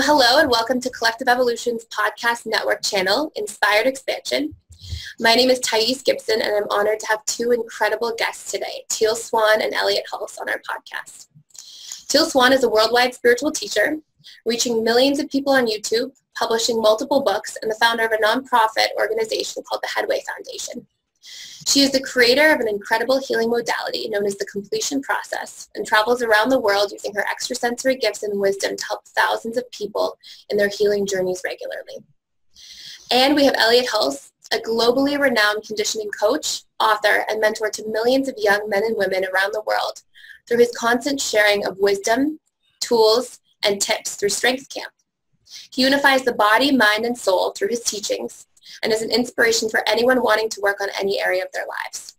Hello and welcome to Collective Evolution's podcast network channel, Inspired Expansion. My name is Gibson, and I'm honored to have two incredible guests today, Teal Swan and Elliot Hulse, on our podcast. Teal Swan is a worldwide spiritual teacher, reaching millions of people on YouTube, publishing multiple books, and the founder of a nonprofit organization called the Headway Foundation. She is the creator of an incredible healing modality known as the completion process and travels around the world using her extrasensory gifts and wisdom to help thousands of people in their healing journeys regularly. And we have Elliot Hulse, a globally renowned conditioning coach, author, and mentor to millions of young men and women around the world through his constant sharing of wisdom, tools, and tips through Strength Camp. He unifies the body, mind, and soul through his teachings and is an inspiration for anyone wanting to work on any area of their lives.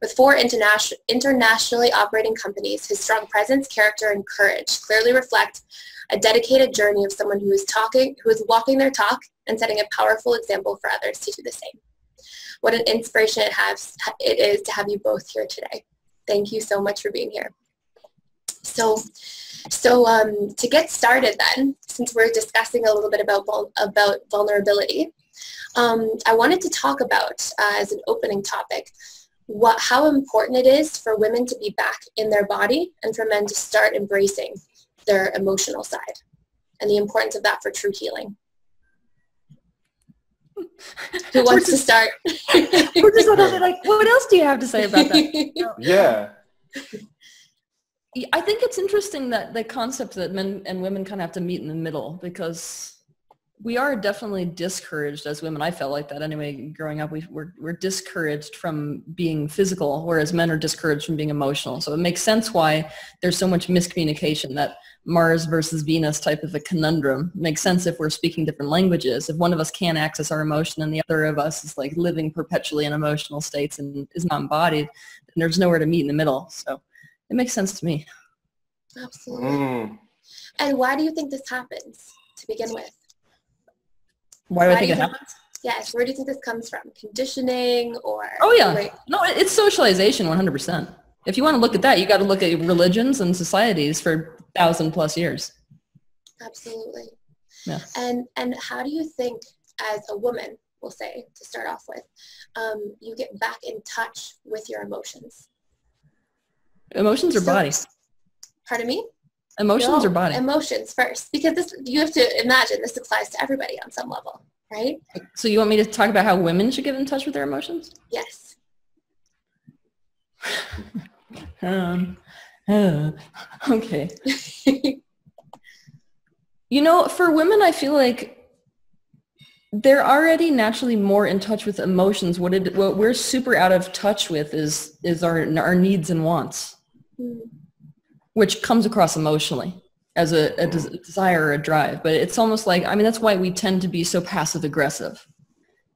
With 4 internationally operating companies, his strong presence, character, and courage clearly reflect a dedicated journey of someone who is walking their talk and setting a powerful example for others to do the same. What an inspiration it is to have you both here today. Thank you so much for being here. So to get started then, since we're discussing a little bit about vulnerability, I wanted to talk about, as an opening topic, how important it is for women to be back in their body and for men to start embracing their emotional side and the importance of that for true healing. Who wants to start? We're just like, what else do you have to say about that? Yeah. I think it's interesting that the concept that men and women kind of have to meet in the middle, because we are definitely discouraged as women. I felt like that anyway. Growing up, we're discouraged from being physical, whereas men are discouraged from being emotional. So it makes sense why there's so much miscommunication, that Mars versus Venus type of a conundrum. It makes sense if we're speaking different languages. If one of us can't access our emotion and the other of us is like living perpetually in emotional states and is not embodied, then there's nowhere to meet in the middle. So it makes sense to me. Absolutely. And why do you think this happens to begin with? Why do I think it happens? Yes. Where do you think this comes from? Conditioning or? Oh, yeah. No, it's socialization 100%. If you want to look at that, you got to look at religions and societies for 1,000+ years. Absolutely. Yeah. And how do you think, as a woman, we'll say, to start off with, you get back in touch with your emotions? Emotions or body? Pardon me? Emotions or body? Emotions first, because you have to imagine this applies to everybody on some level, right? So you want me to talk about how women should get in touch with their emotions? Yes. Okay. For women, I feel like they're already naturally more in touch with emotions. What we're super out of touch with is our needs and wants. Which comes across emotionally as a desire or a drive. But it's almost like, that's why we tend to be so passive aggressive,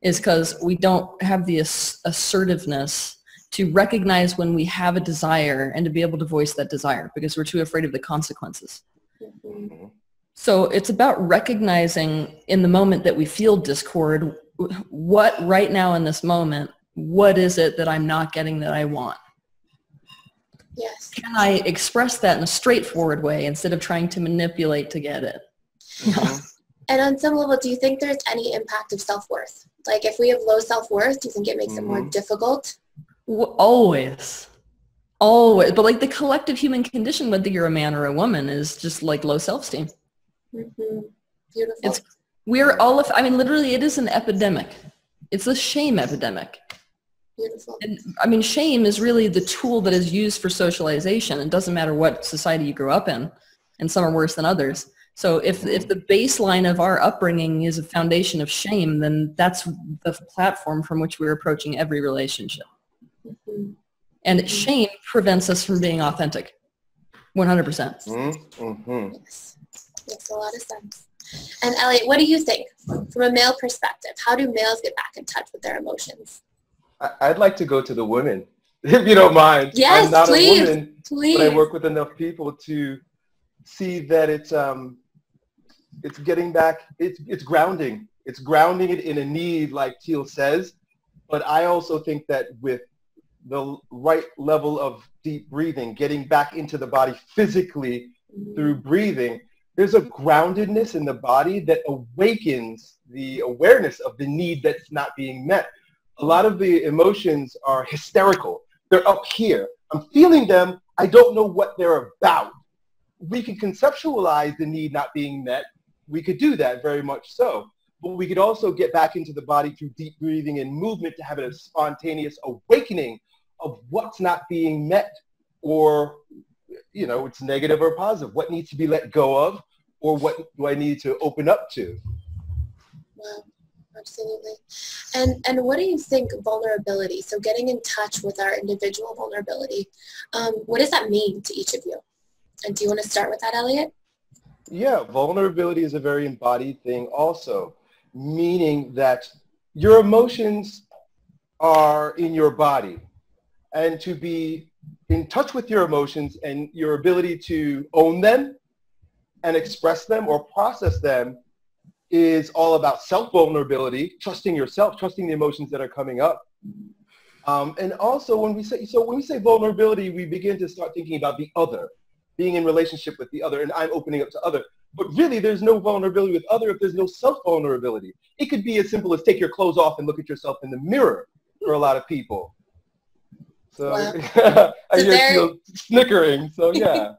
is because we don't have the assertiveness to recognize when we have a desire and to be able to voice that desire, because we're too afraid of the consequences. Mm-hmm. So it's about recognizing in the moment that we feel discord, what right now in this moment, what is it that I'm not getting that I want? Yes. Can I express that in a straightforward way instead of trying to manipulate to get it? Mm-hmm. And on some level, do you think there's any impact of self-worth? Like if we have low self-worth, do you think it makes it more difficult? Always. But like the collective human condition, whether you're a man or a woman, is just like low self-esteem. Mm-hmm. Beautiful. Literally it is an epidemic. It's a shame epidemic. Beautiful. And shame is really the tool that is used for socialization. It doesn't matter what society you grew up in, and some are worse than others. So if the baseline of our upbringing is a foundation of shame, then that's the platform from which we're approaching every relationship. Mm-hmm. And shame prevents us from being authentic. 100%. Mm-hmm. Yes. Makes a lot of sense. And Elliot, what do you think from a male perspective? How do males get back in touch with their emotions? I'd like to go to the women, if you don't mind. Yes, I'm not please, a woman, please. But I work with enough people to see that it's getting back, it's grounding. It's grounding it in a need, like Teal says. But I also think that with the right level of deep breathing, getting back into the body physically through breathing, there's a groundedness in the body that awakens the awareness of the need that's not being met. A lot of the emotions are hysterical. They're up here. I'm feeling them. I don't know what they're about. We can conceptualize the need not being met. We could do that very much so. But we could also get back into the body through deep breathing and movement to have a spontaneous awakening of what's not being met, or, you know, it's negative or positive. What needs to be let go of, or what do I need to open up to? Wow, absolutely. And what do you think vulnerability, so getting in touch with our individual vulnerability, what does that mean to each of you? And do you want to start with that, Elliot? Yeah, vulnerability is a very embodied thing also, meaning that your emotions are in your body. And to be in touch with your emotions and your ability to own them and express them or process them is all about self-vulnerability, trusting yourself, trusting the emotions that are coming up. And also when we say vulnerability, we begin to start thinking about the other, being in relationship with the other, and I'm opening up to other. But really, there's no vulnerability with other if there's no self-vulnerability. It could be as simple as take your clothes off and look at yourself in the mirror for a lot of people. So wow. I hear you snickering, so yeah.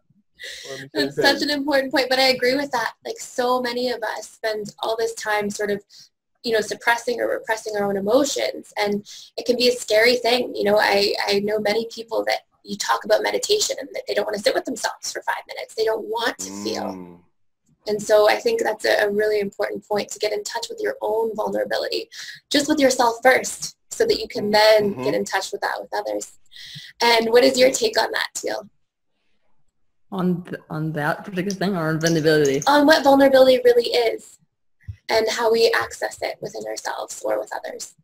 That's such an important point, but I agree with that. Like, so many of us spend all this time sort of, you know, suppressing or repressing our own emotions, and it can be a scary thing. You know, I know many people that you talk about meditation and that they don't want to sit with themselves for 5 minutes. They don't want to feel. And so I think that's a really important point, to get in touch with your own vulnerability, just with yourself first, so that you can then get in touch with that with others. And what is your take on that, Teal? On that particular thing, or on vulnerability? On what vulnerability really is and how we access it within ourselves or with others.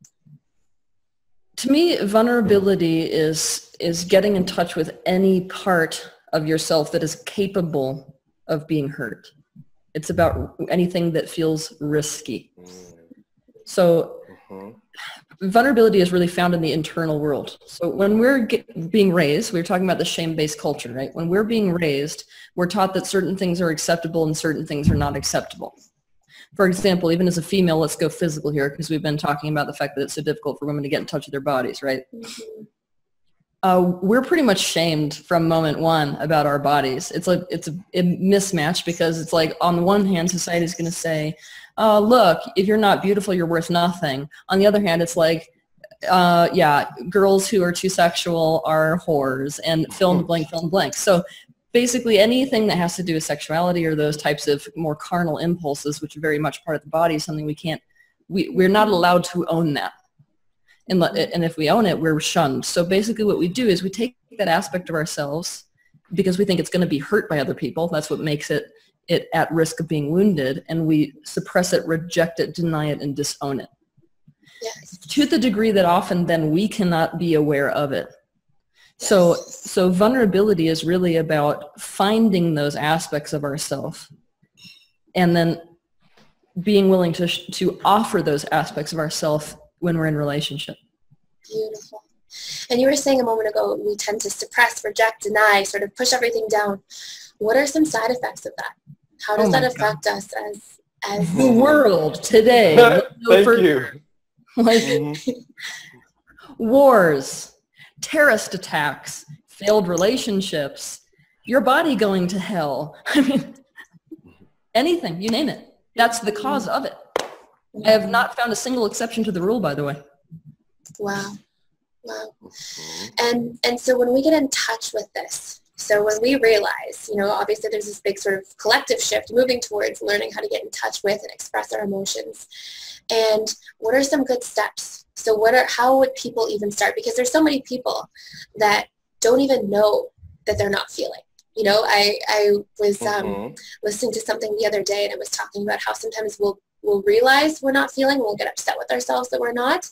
To me, vulnerability is getting in touch with any part of yourself that is capable of being hurt. It's about anything that feels risky. So vulnerability is really found in the internal world. So when we're being raised, we were talking about the shame-based culture, right? When we're being raised, we're taught that certain things are acceptable and certain things are not acceptable. For example, even as a female, let's go physical here, because we've been talking about the fact that it's so difficult for women to get in touch with their bodies, right? We're pretty much shamed from moment one about our bodies. It's like it's a mismatch, because it's like, on the one hand, society is going to say, look, if you're not beautiful, you're worth nothing. On the other hand, it's like, yeah, girls who are too sexual are whores, and fill in the blank, fill in the blank. So basically anything that has to do with sexuality or those types of more carnal impulses, which are very much part of the body, is something we're not allowed to own that. And if we own it, we're shunned. So basically what we do is we take that aspect of ourselves, because we think it's going to be hurt by other people. That's what makes it at risk of being wounded, and we suppress it, reject it, deny it, and disown it. Yes. To the degree that often then we cannot be aware of it. Yes. So vulnerability is really about finding those aspects of ourselves, and then being willing to offer those aspects of ourselves when we're in relationship. Beautiful. And you were saying a moment ago, we tend to suppress, reject, deny, sort of push everything down. What are some side effects of that? How does that affect us as the world today? Thank you. Like wars, terrorist attacks, failed relationships, your body going to hell. I mean, anything, you name it. That's the cause of it. I have not found a single exception to the rule, by the way. Wow. Wow. And so when we get in touch with this, so when we realize, you know, obviously there's this big sort of collective shift moving towards learning how to get in touch with and express our emotions. And what are some good steps? So how would people even start? Because there's so many people that don't even know that they're not feeling. You know, I was listening to something the other day, and it was talking about how sometimes we'll realize we're not feeling, we'll get upset with ourselves that we're not,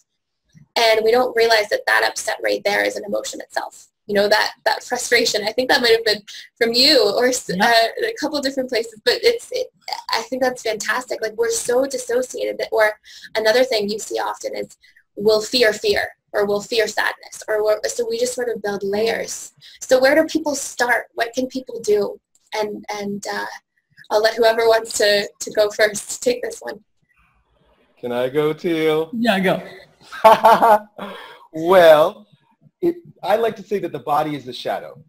and we don't realize that upset right there is an emotion itself. You know, that frustration. I think that might have been from you or a couple of different places, but I think that's fantastic. Like, we're so dissociated or another thing you see often is we'll fear, or we'll fear sadness, so we just sort of build layers. So where do people start? What can people do? And I'll let whoever wants to go first take this one. Can I go, Teal? Yeah, go. Well, I like to say that the body is the shadow.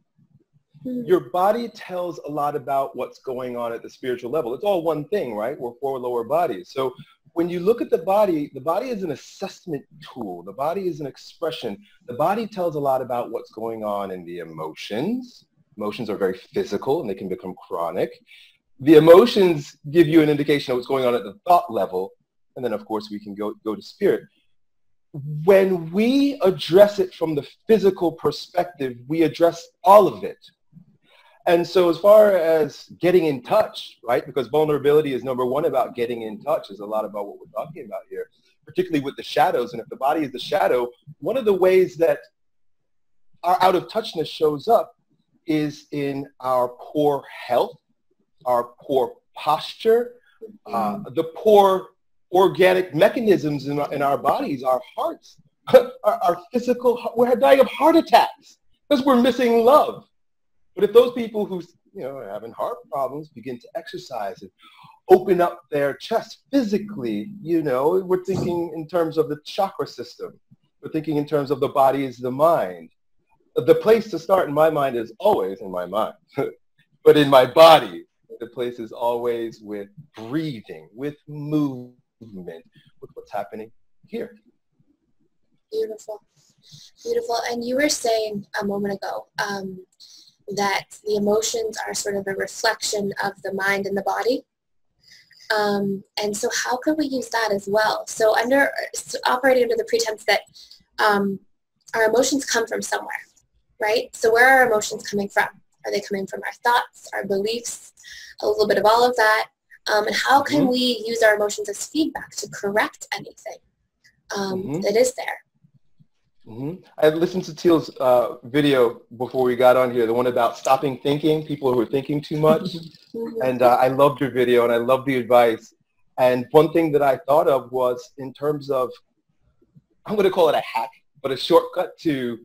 Your body tells a lot about what's going on at the spiritual level. It's all one thing, right? We're four lower bodies. So when you look at the body is an assessment tool. The body is an expression. The body tells a lot about what's going on in the emotions. Emotions are very physical and they can become chronic. The emotions give you an indication of what's going on at the thought level. And then, of course, we can go to spirit. When we address it from the physical perspective, we address all of it. And so as far as getting in touch, right, because vulnerability is number one about getting in touch, is a lot about what we're talking about here, particularly with the shadows. And if the body is the shadow, one of the ways that our out of touchness shows up is in our poor health, our poor posture, the poor organic mechanisms in our bodies, our hearts, our physical, we're dying of heart attacks because we're missing love. But if those people who are having heart problems begin to exercise and open up their chest physically, we're thinking in terms of the chakra system. We're thinking in terms of the body is the mind. The place to start in my mind is always in my mind. But in my body, the place is always with breathing, with movement, with what's happening here. Beautiful. Beautiful. And you were saying a moment ago that the emotions are sort of a reflection of the mind and the body. And so how could we use that as well? So operating under the pretense that our emotions come from somewhere, right? So where are our emotions coming from? Are they coming from our thoughts, our beliefs, a little bit of all of that? And how can we use our emotions as feedback to correct anything that is there? I listened to Teal's video before we got on here, the one about stopping thinking, people who are thinking too much. And I loved your video and I loved the advice. And one thing that I thought of was in terms of, I'm going to call it a hack, but a shortcut to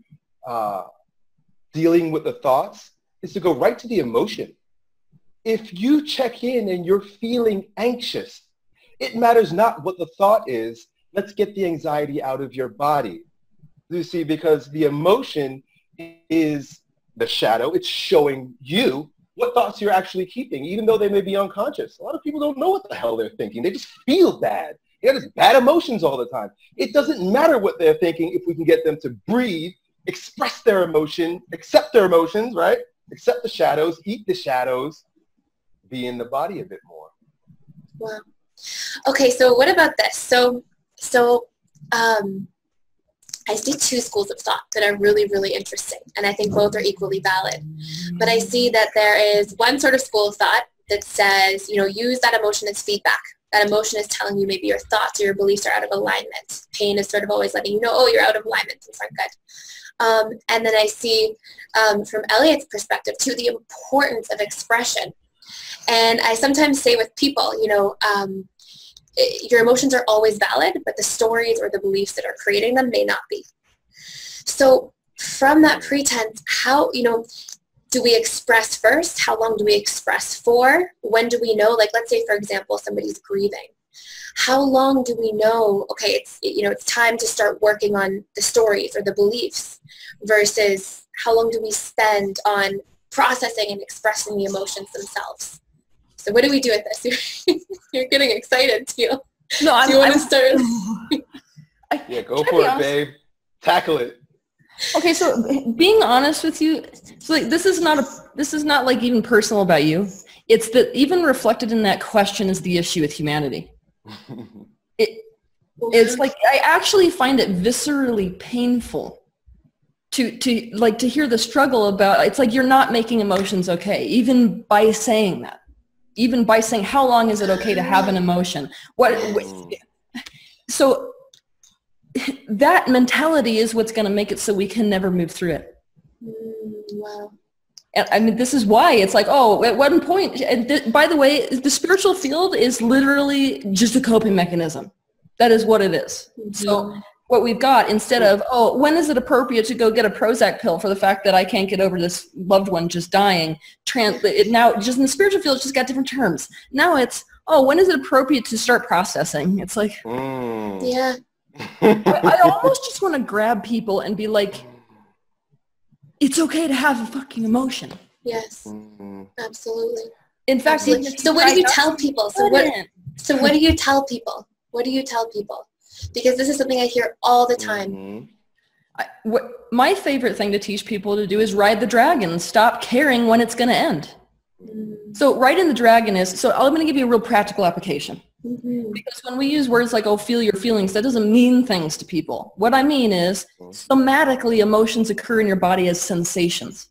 dealing with the thoughts is to go right to the emotion. If you check in and you're feeling anxious, it matters not what the thought is. Let's get the anxiety out of your body. You see, because the emotion is the shadow. It's showing you what thoughts you're actually keeping, even though they may be unconscious. A lot of people don't know what the hell they're thinking. They just feel bad. They have just bad emotions all the time. It doesn't matter what they're thinking if we can get them to breathe, express their emotion, accept their emotions, right? Accept the shadows, eat the shadows, be in the body a bit more. Wow. Okay, so what about this? So I see two schools of thought that are really, really interesting, and I think both are equally valid. But I see that there is one sort of school of thought that says, use that emotion as feedback. That emotion is telling you maybe your thoughts or your beliefs are out of alignment. Pain is sort of always letting you know, oh, you're out of alignment, things aren't good. And then I see, from Elliot's perspective, too, the importance of expression. And I sometimes say with people, your emotions are always valid, but the stories or the beliefs that are creating them may not be. So from that pretense, how, do we express first? How long do we express for? When do we know? Like, let's say, for example, somebody's grieving. How long do we know, okay, it's time to start working on the stories or the beliefs versus how long do we spend on processing and expressing the emotions themselves? So what do we do with this? You're getting excited, Teal. No, do you want to start? Yeah, go for it, babe. Tackle it. Okay, so being honest with you, so like this is not like even personal about you. It's that even reflected in that question is the issue with humanity. It's like I actually find it viscerally painful to hear the struggle about. It's like you're not making emotions okay, even by saying that. Even by saying, how long is it okay to have an emotion? So that mentality is what's going to make it so we can never move through it. Wow. And I mean, this is why it's like, oh, at one point, and by the way, the spiritual field is literally just a coping mechanism. That is what it is. So what we've got, instead of, oh, when is it appropriate to go get a Prozac pill for the fact that I can't get over this loved one just dying? Now, just in the spiritual field, it's just got different terms. Now it's, oh, when is it appropriate to start processing? It's like, yeah. I almost just want to grab people and be like, it's okay to have a fucking emotion. Yes, absolutely. In fact, so what do you tell people? So what do you tell people? What do you tell people? Because this is something I hear all the time. My favorite thing to teach people to do is ride the dragon. Stop caring when it's going to end. So riding the dragon is, so I'm going to give you a real practical application. Because when we use words like, oh, feel your feelings, that doesn't mean things to people. What I mean is, somatically, emotions occur in your body as sensations.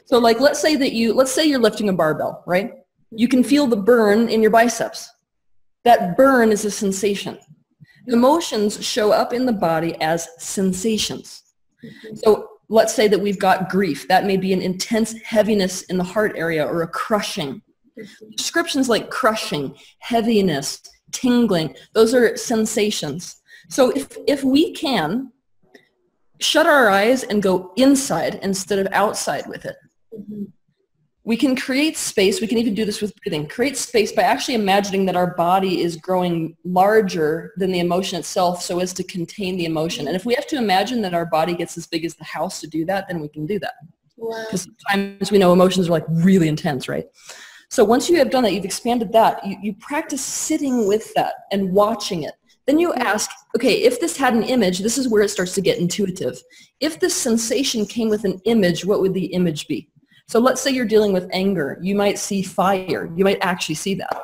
So like, let's say you're lifting a barbell, right? You can feel the burn in your biceps. That burn is a sensation. Emotions show up in the body as sensations. So let's say that we've got grief. That may be an intense heaviness in the heart area or a crushing. Descriptions like crushing, heaviness, tingling, those are sensations. So if we can shut our eyes and go inside instead of outside with it, we can create space. We can even do this with breathing. Create space by actually imagining that our body is growing larger than the emotion itself so as to contain the emotion. And if we have to imagine that our body gets as big as the house to do that, then we can do that. Wow. Because sometimes we know emotions are like really intense, right? So once you have done that, you've expanded that, you practice sitting with that and watching it. Then you ask, okay, if this had an image, this is where it starts to get intuitive. If this sensation came with an image, what would the image be? So let's say you're dealing with anger. You might see fire. You might actually see that.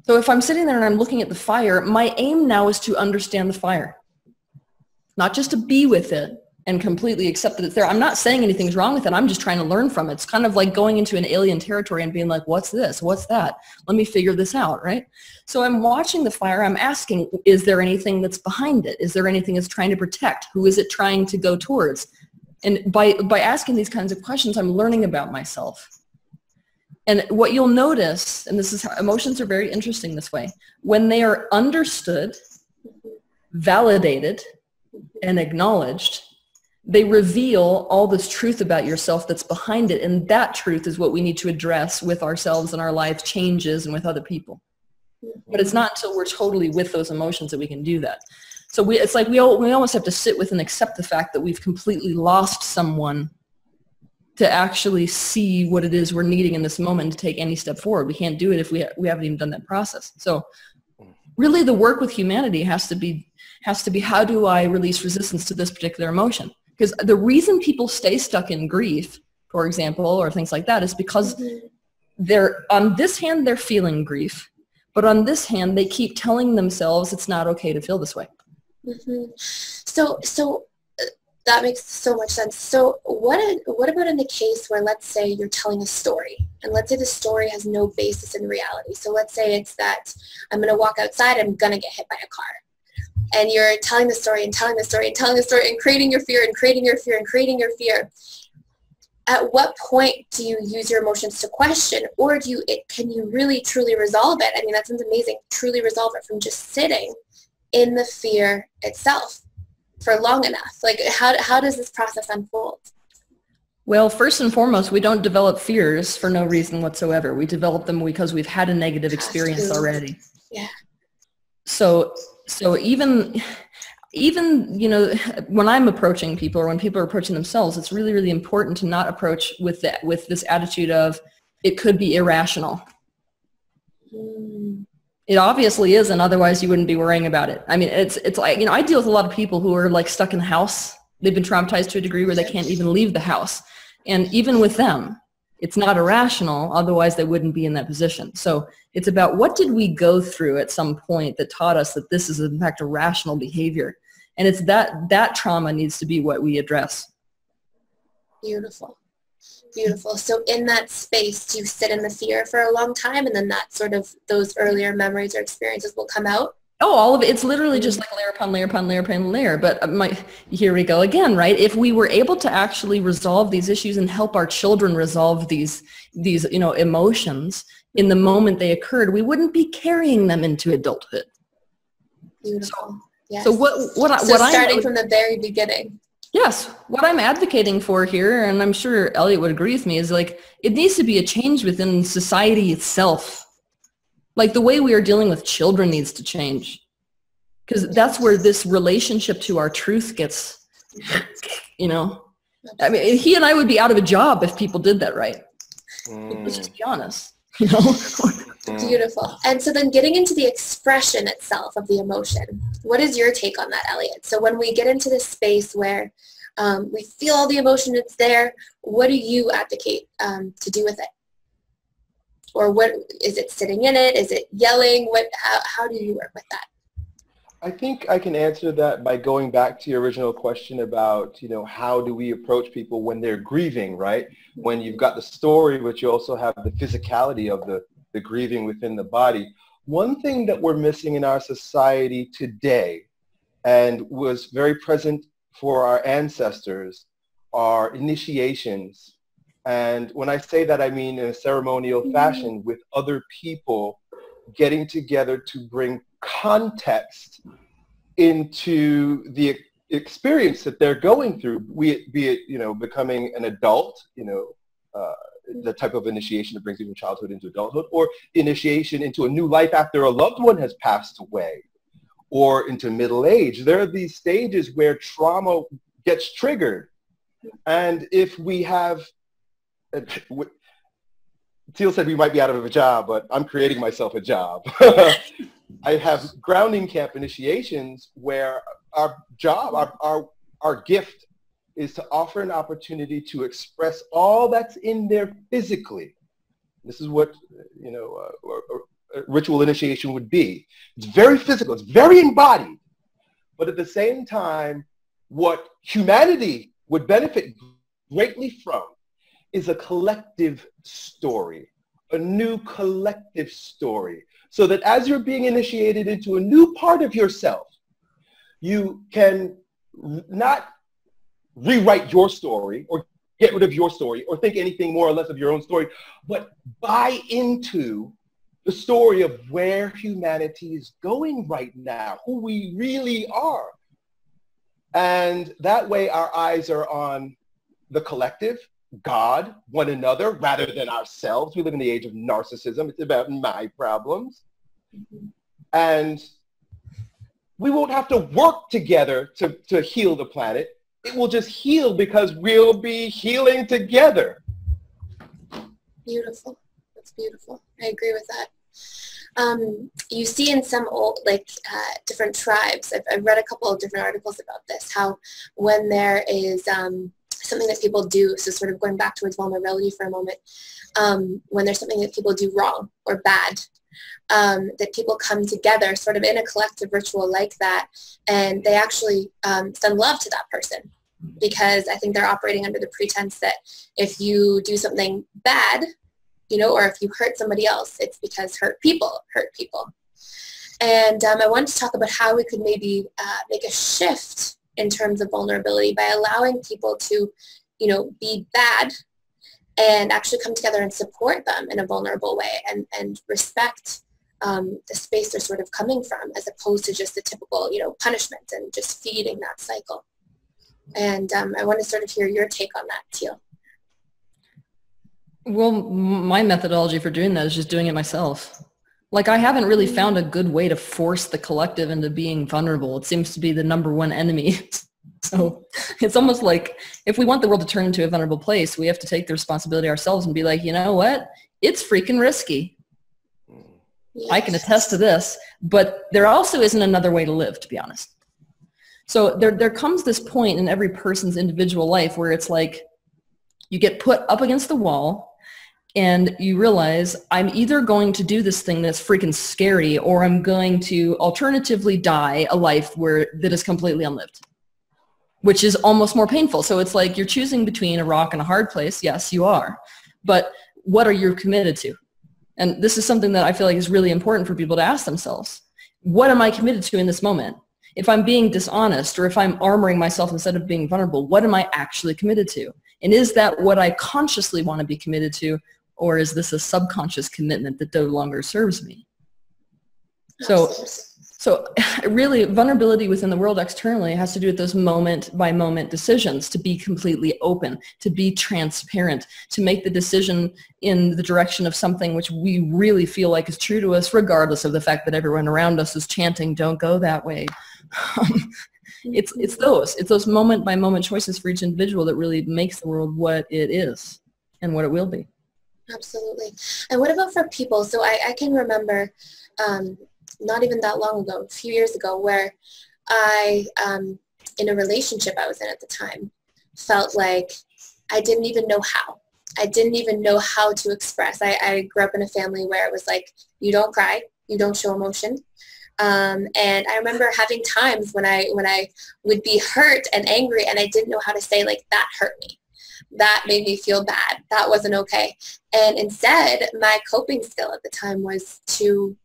So if I'm sitting there and I'm looking at the fire, my aim now is to understand the fire. Not just to be with it and completely accept that it's there. I'm not saying anything's wrong with it. I'm just trying to learn from it. It's kind of like going into an alien territory and being like, what's this? What's that? Let me figure this out, right? So I'm watching the fire. I'm asking, is there anything that's behind it? Is there anything it's trying to protect? Who is it trying to go towards? And by asking these kinds of questions, I'm learning about myself. And what you'll notice, and this is how emotions are very interesting this way, when they are understood, validated, and acknowledged, they reveal all this truth about yourself that's behind it. And that truth is what we need to address with ourselves and our life changes and with other people. But it's not until we're totally with those emotions that we can do that. So it's like we almost have to sit with and accept the fact that we've completely lost someone to actually see what it is we're needing in this moment to take any step forward. We can't do it if we haven't even done that process. So really the work with humanity has to be how do I release resistance to this particular emotion? Because the reason people stay stuck in grief, for example, or things like that is because they're on this hand, they're feeling grief. But on this hand, they keep telling themselves it's not okay to feel this way. So that makes so much sense. So what about in the case where, let's say you're telling a story, and let's say the story has no basis in reality. So let's say it's that I'm going to walk outside, I'm going to get hit by a car. And you're telling the story and telling the story and telling the story and creating your fear and creating your fear and creating your fear. At what point do you use your emotions to question, or can you really truly resolve it? I mean, that sounds amazing. Truly resolve it from just sitting in the fear itself for long enough. Like, how does this process unfold? Well, first and foremost, we don't develop fears for no reason whatsoever. We develop them because we've had a negative experience already. Yeah. So even when I'm approaching people, or when people are approaching themselves, it's really, really important to not approach with this attitude of it could be irrational. It obviously isn't, otherwise you wouldn't be worrying about it. I mean, it's like, I deal with a lot of people who are like stuck in the house. They've been traumatized to a degree where they can't even leave the house. And even with them, it's not irrational, otherwise they wouldn't be in that position. So it's about what did we go through at some point that taught us that this is in fact a rational behavior. And it's that trauma needs to be what we address. Beautiful. Beautiful. So in that space, do you sit in the fear for a long time, and then that sort of those earlier memories or experiences will come out? Oh, all of it. It's literally just like layer upon layer upon layer upon layer. But here we go again, right? If we were able to actually resolve these issues and help our children resolve these emotions in the moment they occurred, we wouldn't be carrying them into adulthood. Beautiful. Yes. So what starting from the very beginning. Yes. What I'm advocating for here, and I'm sure Elliot would agree with me, is like it needs to be a change within society itself. Like the way we are dealing with children needs to change. Because that's where this relationship to our truth gets, you know. I mean, he and I would be out of a job if people did that right. Let's just be honest, you know. Beautiful. And so then getting into the expression itself of the emotion, what is your take on that, Elliot? So when we get into this space where we feel all the emotion that's there, what do you advocate to do with it? Or what is it sitting in it? Is it yelling? How do you work with that? I think I can answer that by going back to your original question about, you know, how do we approach people when they're grieving, right? When you've got the story, but you also have the physicality of the grieving within the body. One thing that we're missing in our society today and was very present for our ancestors are initiations. And when I say that, I mean in a ceremonial fashion with other people getting together to bring context into the experience that they're going through, be it, you know, becoming an adult, you know, the type of initiation that brings you from childhood into adulthood, or initiation into a new life after a loved one has passed away, or into middle age. There are these stages where trauma gets triggered. And if we have, Teal said we might be out of a job, but I'm creating myself a job. I have grounding camp initiations where our job, our gift is to offer an opportunity to express all that's in there physically. This is what, you know, a ritual initiation would be. It's very physical, it's very embodied, but at the same time, what humanity would benefit greatly from is a collective story, a new collective story, so that as you're being initiated into a new part of yourself, you can not rewrite your story or get rid of your story or think anything more or less of your own story, but buy into the story of where humanity is going right now, who we really are. And that way our eyes are on the collective, God, one another, rather than ourselves. We live in the age of narcissism. It's about my problems. And we won't have to work together to heal the planet. It will just heal because we'll be healing together. Beautiful. That's beautiful. I agree with that. You see in some old, different tribes, I've read a couple of different articles about this, how when there is something that people do, so sort of going back towards vulnerability for a moment, when there's something that people do wrong or bad, that people come together sort of in a collective ritual like that, and they actually send love to that person, because I think they're operating under the pretense that if you do something bad, you know, or if you hurt somebody else, it's because hurt people hurt people. And I wanted to talk about how we could maybe make a shift in terms of vulnerability by allowing people to, you know, be bad and actually come together and support them in a vulnerable way and respect the space they're sort of coming from, as opposed to just the typical, you know, punishment and just feeding that cycle. And I want to sort of hear your take on that, Teal. Well, my methodology for doing that is just doing it myself. Like, I haven't really found a good way to force the collective into being vulnerable. It seems to be the number one enemy. So it's almost like if we want the world to turn into a vulnerable place, we have to take the responsibility ourselves and be like, you know what? It's freaking risky. Yes. I can attest to this, but there also isn't another way to live, to be honest. So there comes this point in every person's individual life where it's like you get put up against the wall and you realize, I'm either going to do this thing that's freaking scary, or I'm going to alternatively die a life that is completely unlived, which is almost more painful. So it's like you're choosing between a rock and a hard place. Yes, you are. But what are you committed to? And this is something that I feel like is really important for people to ask themselves. What am I committed to in this moment? If I'm being dishonest, or if I'm armoring myself instead of being vulnerable, what am I actually committed to? And is that what I consciously want to be committed to? Or is this a subconscious commitment that no longer serves me? So So really, vulnerability within the world externally has to do with those moment-by-moment decisions, to be completely open, to be transparent, to make the decision in the direction of something which we really feel like is true to us, regardless of the fact that everyone around us is chanting, don't go that way. It's those moment-by-moment choices for each individual that really makes the world what it is and what it will be. Absolutely. And what about for people? So I can remember not even that long ago, a few years ago, where I, in a relationship I was in at the time, felt like I didn't even know how. I didn't even know how to express. I grew up in a family where it was like, you don't cry, you don't show emotion. And I remember having times when I would be hurt and angry and I didn't know how to say, like, that hurt me. That made me feel bad. That wasn't okay. And instead, my coping skill at the time was to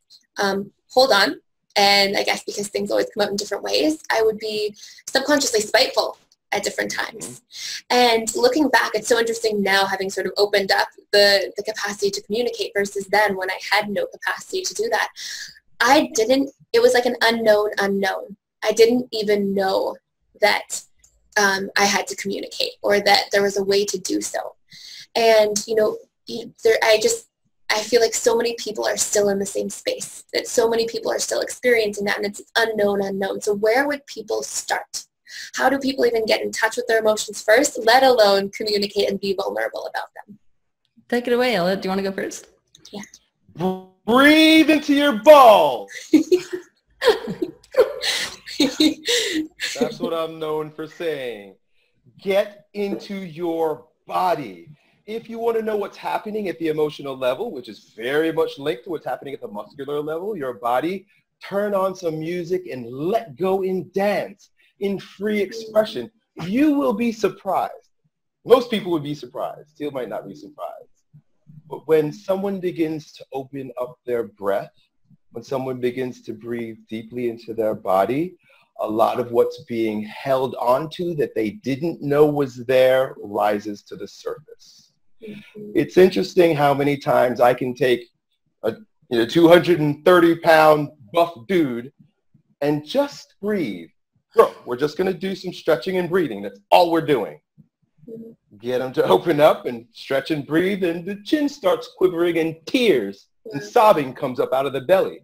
hold on. And I guess because things always come out in different ways, I would be subconsciously spiteful at different times. And looking back, it's so interesting now, having sort of opened up the capacity to communicate versus then when I had no capacity to do that. It was like an unknown. I didn't even know that I had to communicate or that there was a way to do so. And, I feel like so many people are still in the same space, that so many people are still experiencing that, and it's unknown. So where would people start? How do people even get in touch with their emotions first, let alone communicate and be vulnerable about them? Take it away, Elliot. Do you want to go first? Yeah. Breathe into your balls. That's what I'm known for saying. Get into your body. If you want to know what's happening at the emotional level, which is very much linked to what's happening at the muscular level, your body, turn on some music and let go and dance in free expression. You will be surprised. Most people would be surprised. Teal might not be surprised. But when someone begins to open up their breath, when someone begins to breathe deeply into their body, a lot of what's being held onto that they didn't know was there rises to the surface. It's interesting how many times I can take a 230-pound buff dude and just breathe. Bro, we're just going to do some stretching and breathing. That's all we're doing. Get them to open up and stretch and breathe, and the chin starts quivering and tears and sobbing comes up out of the belly.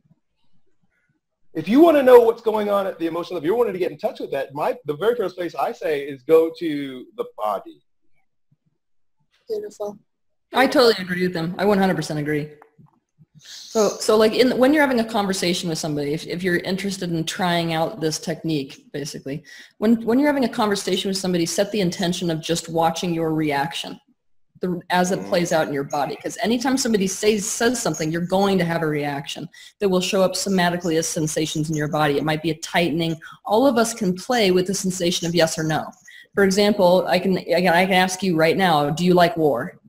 If you want to know what's going on at the emotional level, if you wanted to get in touch with that, the very first place I say is go to the body. Beautiful. I totally agree with them. I 100% agree. So like when you're having a conversation with somebody, if you're interested in trying out this technique, basically, when you're having a conversation with somebody, set the intention of just watching your reaction as it plays out in your body. Because anytime somebody says something, you're going to have a reaction that will show up somatically as sensations in your body. It might be a tightening. All of us can play with the sensation of yes or no. For example, I can ask you right now, do you like war?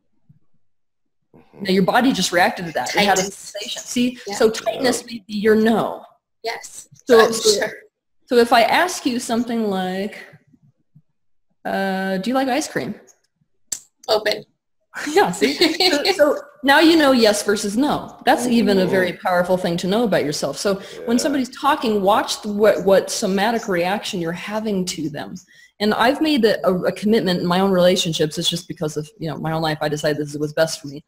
Now your body just reacted to that. Tightness. It had a sensation. See, so tightness may be your no. Yes. So if I ask you something like, do you like ice cream? Open. Yeah, see? so now you know yes versus no. That's even a very powerful thing to know about yourself. So when somebody's talking, watch what somatic reaction you're having to them. And I've made a commitment in my own relationships. It's just because of my own life. I decided this is what's best for me.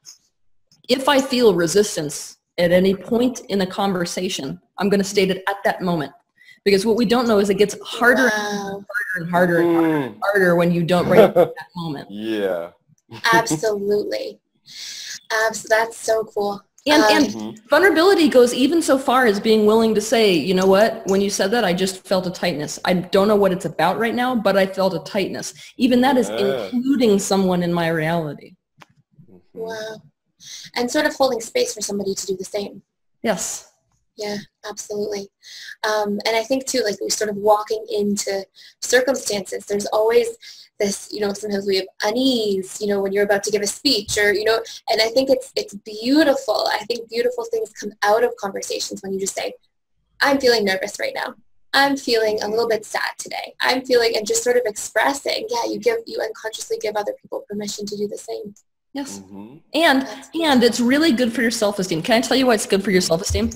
If I feel resistance at any point in a conversation, I'm going to state it at that moment. Because what we don't know is it gets harder and harder when you don't bring it at that moment. Yeah. Absolutely. That's so cool. And vulnerability goes even so far as being willing to say, you know what, when you said that, I just felt a tightness. I don't know what it's about right now, but I felt a tightness. Even that is including someone in my reality. Wow. And sort of holding space for somebody to do the same. Yes. Yeah, absolutely. And I think too, like we're sort of walking into circumstances, there's always this, sometimes we have unease, when you're about to give a speech or, and I think it's beautiful. I think beautiful things come out of conversations when you just say, I'm feeling nervous right now. I'm feeling a little bit sad today. I'm feeling, and just sort of expressing, you unconsciously give other people permission to do the same. Yes. And it's really good for your self-esteem. Can I tell you why it's good for your self-esteem?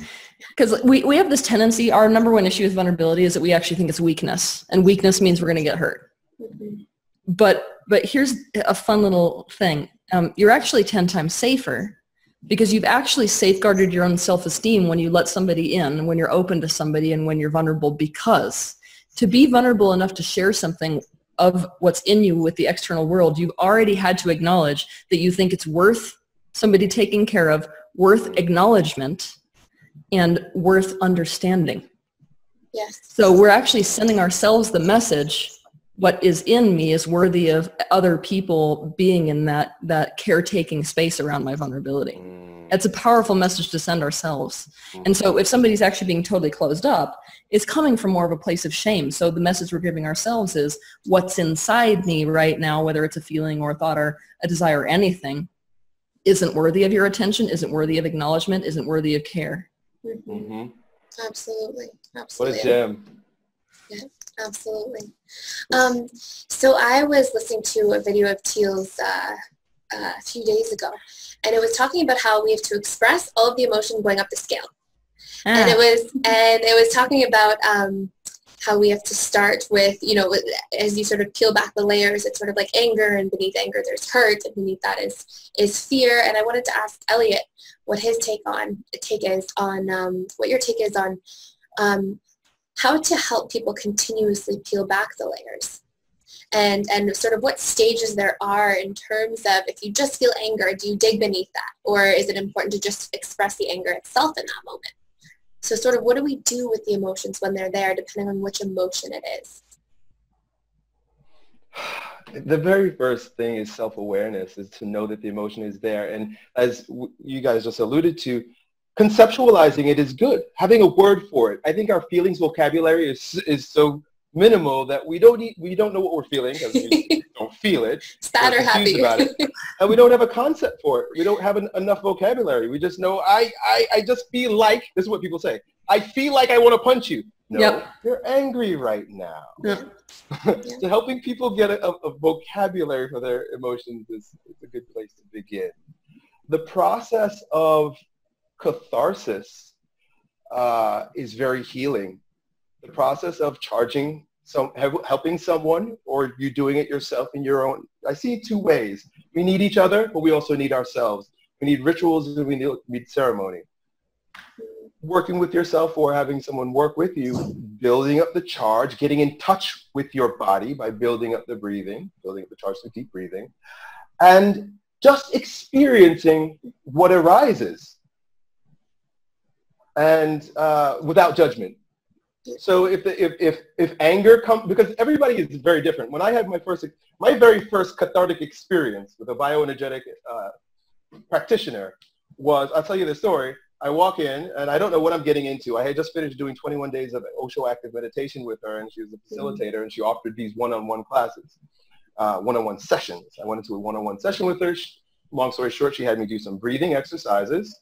Because we have this tendency, our number one issue with vulnerability is that we actually think it's weakness. And weakness means we're going to get hurt. But here's a fun little thing. You're actually 10 times safer because you've actually safeguarded your own self-esteem when you let somebody in, when you're open to somebody, and when you're vulnerable. Because to be vulnerable enough to share something of what's in you with the external world, you've already had to acknowledge that you think it's worth somebody taking care of, worth acknowledgement, and worth understanding. Yes. So we're actually sending ourselves the message, what is in me is worthy of other people being in that caretaking space around my vulnerability. It's a powerful message to send ourselves. And so if somebody's actually being totally closed up, it's coming from more of a place of shame. So the message we're giving ourselves is what's inside me right now, whether it's a feeling or a thought or a desire or anything, isn't worthy of your attention, isn't worthy of acknowledgement, isn't worthy of care. Absolutely. What a gem. Yeah, absolutely. So I was listening to a video of Teal's a few days ago, and it was talking about how we have to express all of the emotion going up the scale. And it was talking about how we have to start with, as you sort of peel back the layers, it's sort of like anger, and beneath anger there's hurt, and beneath that is fear. And I wanted to ask Elliot what his take is on what your take is on how to help people continuously peel back the layers, and sort of what stages there are in terms of, if you just feel anger, do you dig beneath that, or is it important to just express the anger itself in that moment? So sort of what do we do with the emotions when they're there, depending on which emotion it is? The very first thing is self-awareness, is to know that the emotion is there. And as you guys just alluded to, conceptualizing it is good. Having a word for it. I think our feelings vocabulary is so minimal that we don't know what we're feeling because we don't feel it. Sad or happy. About it. And we don't have a concept for it. We don't have enough vocabulary. We just know, I just feel like, this is what people say, I feel like I want to punch you. No, you're angry right now. So helping people get a vocabulary for their emotions is a good place to begin. The process of catharsis is very healing. The process of helping someone, or you doing it yourself in your own, I see it two ways. We need each other, but we also need ourselves. We need rituals and we need ceremony. Working with yourself or having someone work with you, building up the charge, getting in touch with your body by building up the breathing, building up the charge through deep breathing, and just experiencing what arises, and without judgment. So if anger comes, because everybody is very different. When I had my very first cathartic experience with a bioenergetic practitioner was, I'll tell you the story. I walk in and I don't know what I'm getting into. I had just finished doing 21 days of Osho active meditation with her, and she was a facilitator, and she offered these one-on-one classes, one-on-one sessions. I went into a one-on-one session with her. Long story short, she had me do some breathing exercises.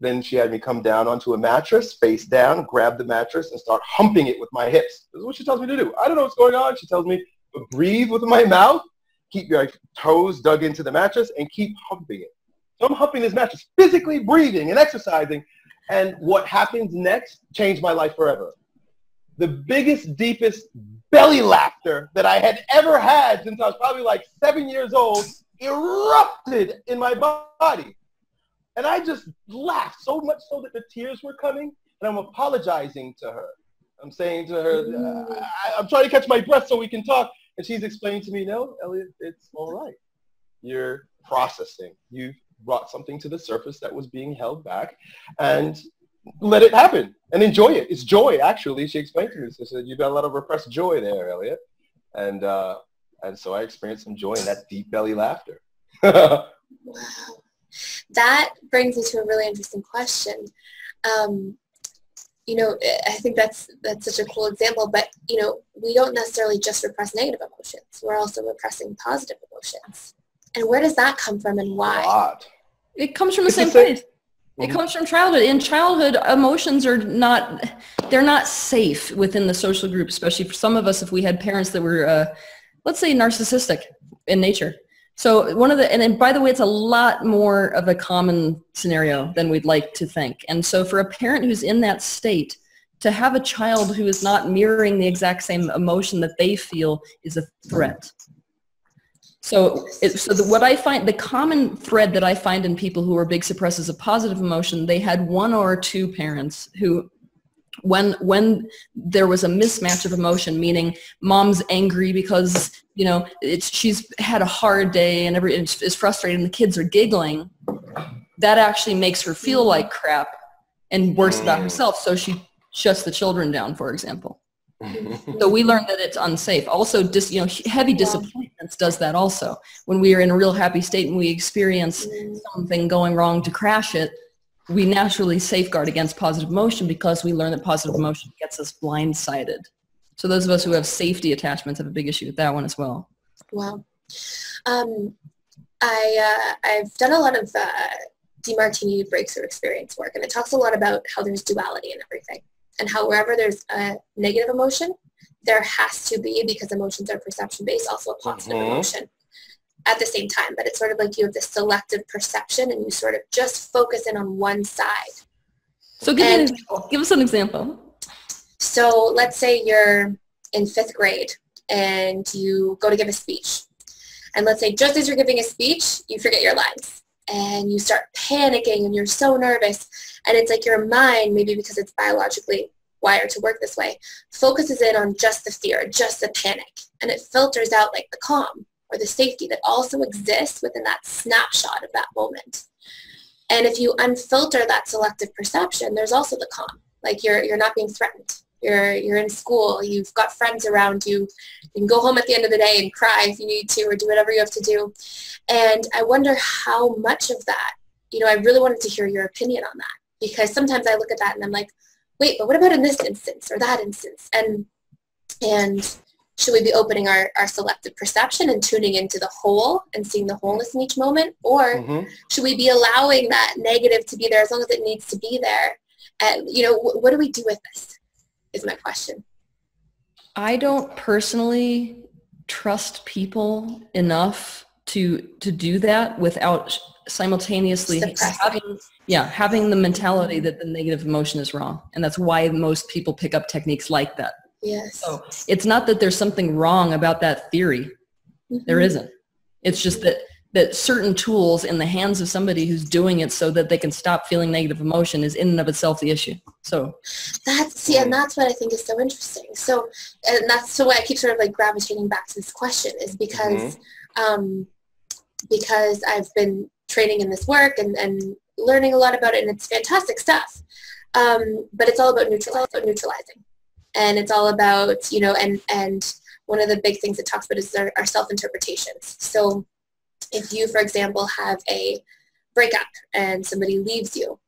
Then she had me come down onto a mattress, face down, grab the mattress, and start humping it with my hips. This is what she tells me to do. I don't know what's going on. She tells me to breathe with my mouth, keep your toes dug into the mattress, and keep humping it. So I'm humping this mattress, physically breathing and exercising. And what happens next changed my life forever. The biggest, deepest belly laughter that I had ever had since I was probably like 7 years old erupted in my body. And I just laughed so much so that the tears were coming, and I'm apologizing to her. I'm saying to her, I'm trying to catch my breath so we can talk. And she's explaining to me, no, Elliot, it's all right. You're processing. You've brought something to the surface that was being held back, and let it happen and enjoy it. It's joy, actually. She explained to me, she said, you've got a lot of repressed joy there, Elliot. And so I experienced some joy in that deep belly laughter. Wow. That brings me to a really interesting question. I think that's such a cool example, but, we don't necessarily just repress negative emotions. We're also repressing positive emotions. And where does that come from, and why? It comes from the same place. It comes from childhood. In childhood, emotions they're not safe within the social group, especially for some of us if we had parents that were, let's say, narcissistic in nature. So one of the, and by the way, it's a lot more of a common scenario than we'd like to think. And so for a parent who's in that state, to have a child who is not mirroring the exact same emotion that they feel is a threat. So, what I find, the common thread that I find in people who are big suppressors of positive emotion, they had one or two parents who, when there was a mismatch of emotion, meaning mom's angry because, you know, she's had a hard day and is frustrated and the kids are giggling, that actually makes her feel like crap and worse about herself. So she shuts the children down, for example. So we learned that it's unsafe. Also, heavy disappointments does that also. When we are in a real happy state and we experience something going wrong to crash it, we naturally safeguard against positive emotion because we learn that positive emotion gets us blindsided. So those of us who have safety attachments have a big issue with that one as well. Wow. I've done a lot of DeMartini breakthrough experience work, and it talks a lot about how there's duality in everything. And how wherever there's a negative emotion, there has to be, because emotions are perception-based, also a positive emotion at the same time. But it's sort of like you have this selective perception and you sort of just focus in on one side. So give me an example. Give us an example. So let's say you're in 5th grade and you go to give a speech. And let's say just as you're giving a speech, you forget your lines. And you start panicking and you're so nervous. And it's like your mind, maybe because it's biologically wired to work this way, focuses in on just the fear, just the panic. And it filters out like the calm or the safety that also exists within that snapshot of that moment. And if you unfilter that selective perception, there's also the calm. Like you're not being threatened. You're in school. You've got friends around you. You can go home at the end of the day and cry if you need to, or do whatever you have to do. And I wonder how much of that, I really wanted to hear your opinion on that, because sometimes I look at that and I'm like, wait, but what about in this instance or that instance? And should we be opening our selective perception and tuning into the whole and seeing the wholeness in each moment? Or should we be allowing that negative to be there as long as it needs to be there? And, what do we do with this is my question. I don't personally trust people enough to do that without simultaneously having the mentality that the negative emotion is wrong. And that's why most people pick up techniques like that. Yes. So it's not that there's something wrong about that theory. There isn't. It's just that certain tools in the hands of somebody who's doing it so that they can stop feeling negative emotion is in and of itself the issue. So and that's what I think is so interesting. So, and that's the way I keep sort of like gravitating back to this question, is because I've been training in this work and learning a lot about it, and it's fantastic stuff. But it's all about neutralizing. And it's all about, and one of the big things it talks about is our self-interpretations. So if you, for example, have a breakup and somebody leaves you,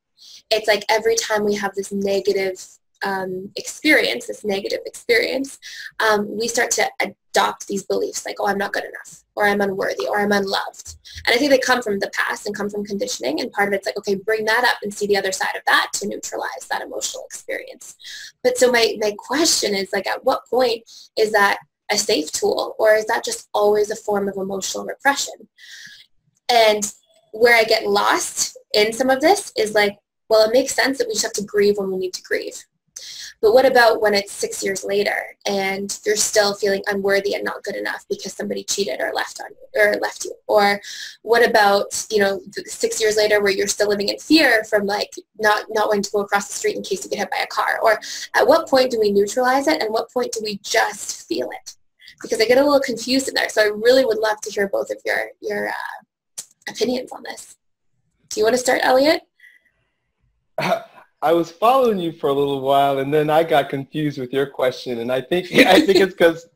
it's like every time we have this negative experience, we start to adopt these beliefs like, oh, I'm not good enough, or I'm unworthy, or I'm unloved. And I think they come from the past and come from conditioning, and part of it's like, okay, bring that up and see the other side of that to neutralize that emotional experience. But so my question is, like, at what point is that a safe tool, or is that just always a form of emotional repression? And where I get lost in some of this is like, well, it makes sense that we just have to grieve when we need to grieve. But what about when it's 6 years later and you're still feeling unworthy and not good enough because somebody cheated or left you? Or what about, 6 years later where you're still living in fear from like not wanting to go across the street in case you get hit by a car? Or at what point do we neutralize it, and what point do we just feel it? Because I get a little confused in there. So I really would love to hear both of your opinions on this. Do you want to start, Elliot? I was following you for a little while, and then I got confused with your question. And I think it's because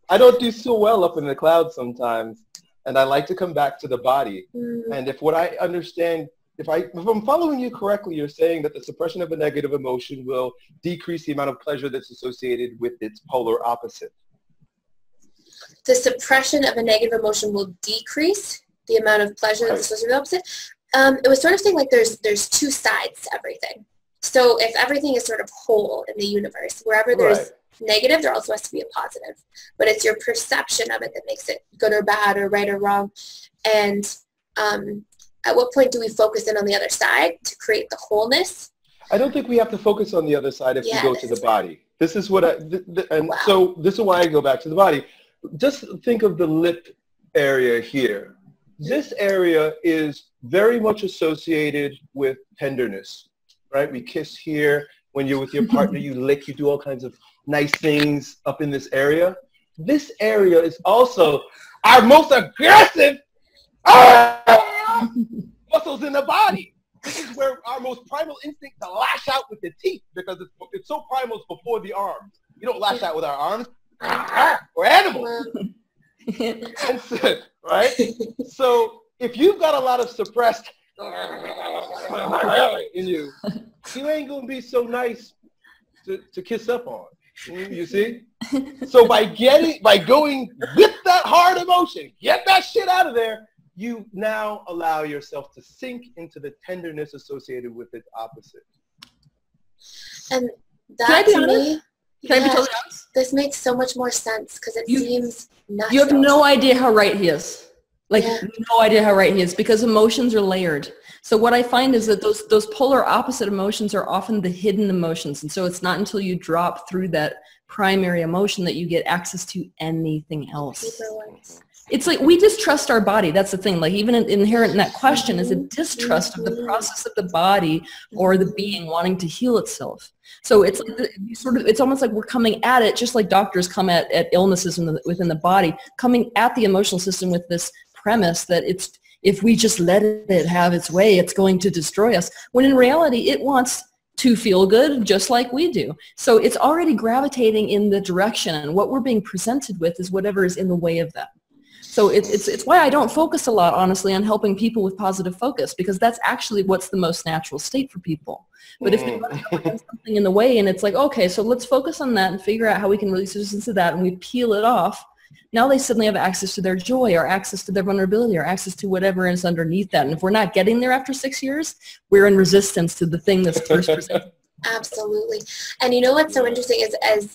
I don't do so well up in the clouds sometimes, and I like to come back to the body. And if I'm following you correctly, you're saying that the suppression of a negative emotion will decrease the amount of pleasure that's associated with its polar opposite. The suppression of a negative emotion will decrease the amount of pleasure that's associated with the opposite. It was sort of saying like there's two sides to everything. So if everything is sort of whole in the universe, wherever there's negative, there also has to be a positive. But it's your perception of it that makes it good or bad or right or wrong. And at what point do we focus in on the other side to create the wholeness? I don't think we have to focus on the other side if we go to the body. This is what so this is why I go back to the body. Just think of the lip area here. This area is very much associated with tenderness, right? We kiss here. When you're with your partner, you lick, you do all kinds of nice things up in this area. This area is also our most aggressive muscles in the body. This is where our most primal instinct to lash out with the teeth, because it's so primal, it's before the arms. You don't lash out with our arms. We're animals. And so, right? So if you've got a lot of suppressed in you, you ain't going to be so nice to kiss up on. You see? So by going with that hard emotion, get that shit out of there, you now allow yourself to sink into the tenderness associated with its opposite. And that to me, can I be totally honest? This makes so much more sense because it seems natural. You have no idea how right he is. Like, no idea how right he is, because emotions are layered. So what I find is that those polar opposite emotions are often the hidden emotions. And so it's not until you drop through that primary emotion that you get access to anything else. It's like we distrust our body. That's the thing. Like, even inherent in that question is a distrust of the process of the body or the being wanting to heal itself. So it's like it's almost like we're coming at it just like doctors come at illnesses within the body, coming at the emotional system with this premise that if we just let it have its way, it's going to destroy us. When in reality, it wants to feel good just like we do. So it's already gravitating in the direction, and what we're being presented with is whatever is in the way of that. So it's why I don't focus a lot, honestly, on helping people with positive focus, because that's actually what's the most natural state for people. But if you run something in the way and it's like, okay, so let's focus on that and figure out how we can release resistance to that, and we peel it off, now they suddenly have access to their joy or access to their vulnerability or access to whatever is underneath that. And if we're not getting there after 6 years, we're in resistance to the thing that's first presented. Absolutely. And you know what's so interesting is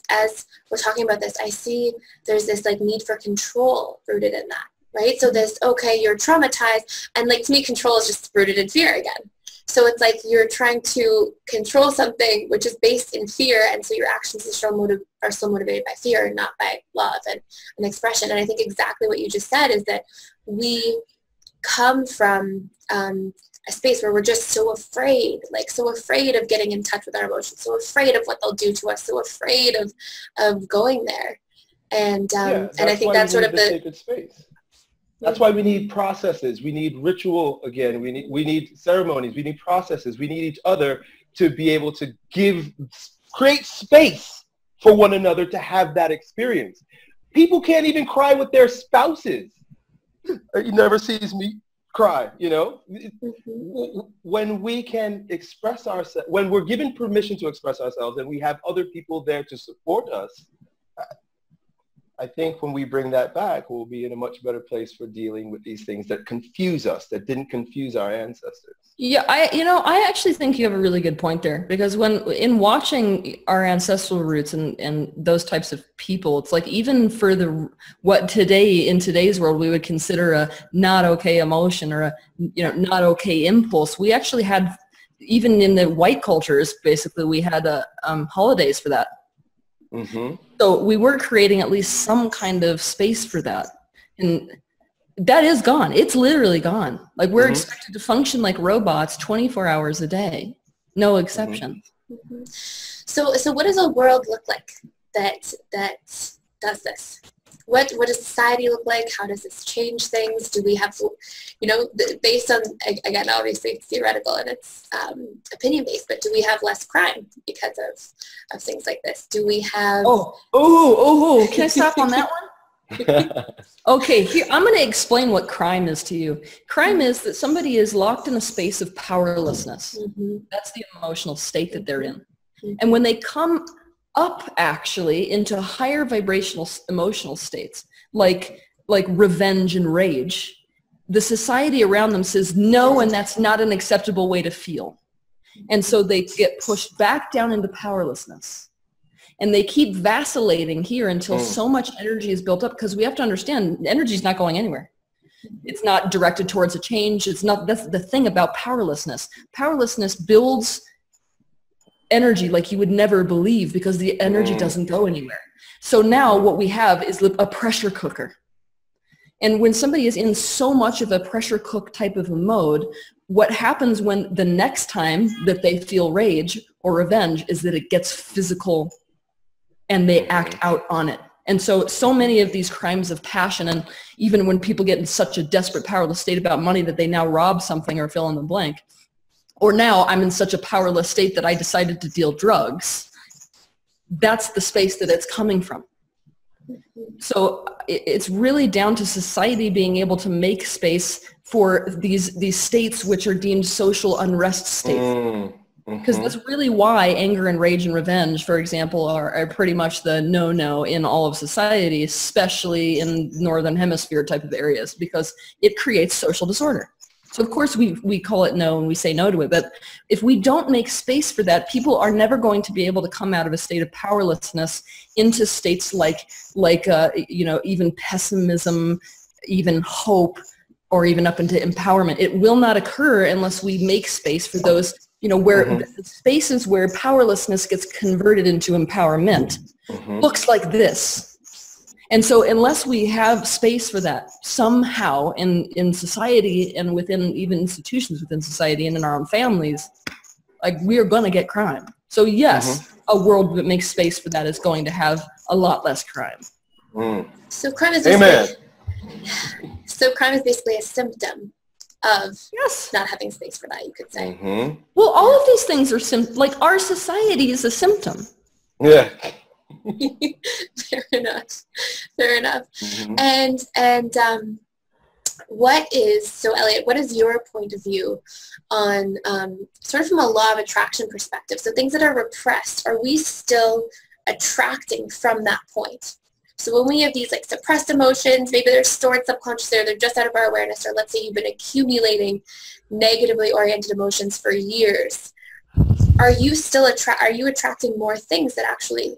as we're talking about this, I see there's this like need for control rooted in that, right? So this, okay, you're traumatized, and like to me, control is just rooted in fear again. So it's like you're trying to control something which is based in fear, and so your actions are still motivated by fear and not by love and expression. And I think exactly what you just said is that we come from a space where we're just so afraid of getting in touch with our emotions, so afraid of what they'll do to us, so afraid of going there. And I think that's sort of the sacred space. That's why we need processes. We need ritual again. We need ceremonies. We need processes. We need each other to be able to create space for one another to have that experience. People can't even cry with their spouses. He never sees me cry, you know? When we can express ourselves, when we're given permission to express ourselves and we have other people there to support us, I think when we bring that back, we'll be in a much better place for dealing with these things that confuse us, that didn't confuse our ancestors. Yeah, I actually think you have a really good point there, because in watching our ancestral roots and those types of people, it's like even for what in today's world we would consider a not okay emotion or a not okay impulse, we actually had, even in the white cultures, basically we had holidays for that. Mm-hmm. So we were creating at least some kind of space for that. And that is gone. It's literally gone. Like we're expected to function like robots 24 hours a day. No exception. Mm-hmm. So what does a world look like that does this? What does society look like? How does this change things? Do we have, based on, again, obviously it's theoretical and it's opinion-based, but do we have less crime because of things like this? Do we have... Oh, can I stop on that one? Okay, here, I'm going to explain what crime is to you. Crime is that somebody is locked in a space of powerlessness. Mm-hmm. That's the emotional state that they're in. Mm-hmm. And when they come up actually into higher vibrational emotional states like revenge and rage, the society around them says no, and that's not an acceptable way to feel. And so they get pushed back down into powerlessness. And they keep vacillating here until so much energy is built up, because we have to understand energy is not going anywhere. It's not directed towards a change. It's not, that's the thing about powerlessness. Powerlessness builds energy like you would never believe, because the energy doesn't go anywhere. So now what we have is a pressure cooker. And when somebody is in so much of a pressure cook type of a mode, what happens when the next time that they feel rage or revenge is that it gets physical and they act out on it. And so many of these crimes of passion, and even when people get in such a desperate, powerless state about money that they now rob something or fill in the blank, or now I'm in such a powerless state that I decided to deal drugs, that's the space that it's coming from. So it's really down to society being able to make space for these states which are deemed social unrest states. Because that's really why anger and rage and revenge, for example, are pretty much the no-no in all of society, especially in Northern Hemisphere type of areas, because it creates social disorder. So of course we call it no and we say no to it, but if we don't make space for that, people are never going to be able to come out of a state of powerlessness into states like even pessimism, even hope, or even up into empowerment. It will not occur unless we make space for those, where spaces where powerlessness gets converted into empowerment. Looks like this. And so unless we have space for that somehow in society and within even institutions within society and in our own families, like, we are going to get crime. So yes, a world that makes space for that is going to have a lot less crime. So crime is basically, crime is basically a symptom of not having space for that, you could say. Well, all of these things are like our society is a symptom. Yeah. Fair enough. And Elliot, what is your point of view on sort of from a law of attraction perspective? So things that are repressed, are we still attracting from that point? So when we have these like suppressed emotions, maybe they're stored subconsciously, or they're just out of our awareness, or let's say you've been accumulating negatively oriented emotions for years, are you still attracting more things that actually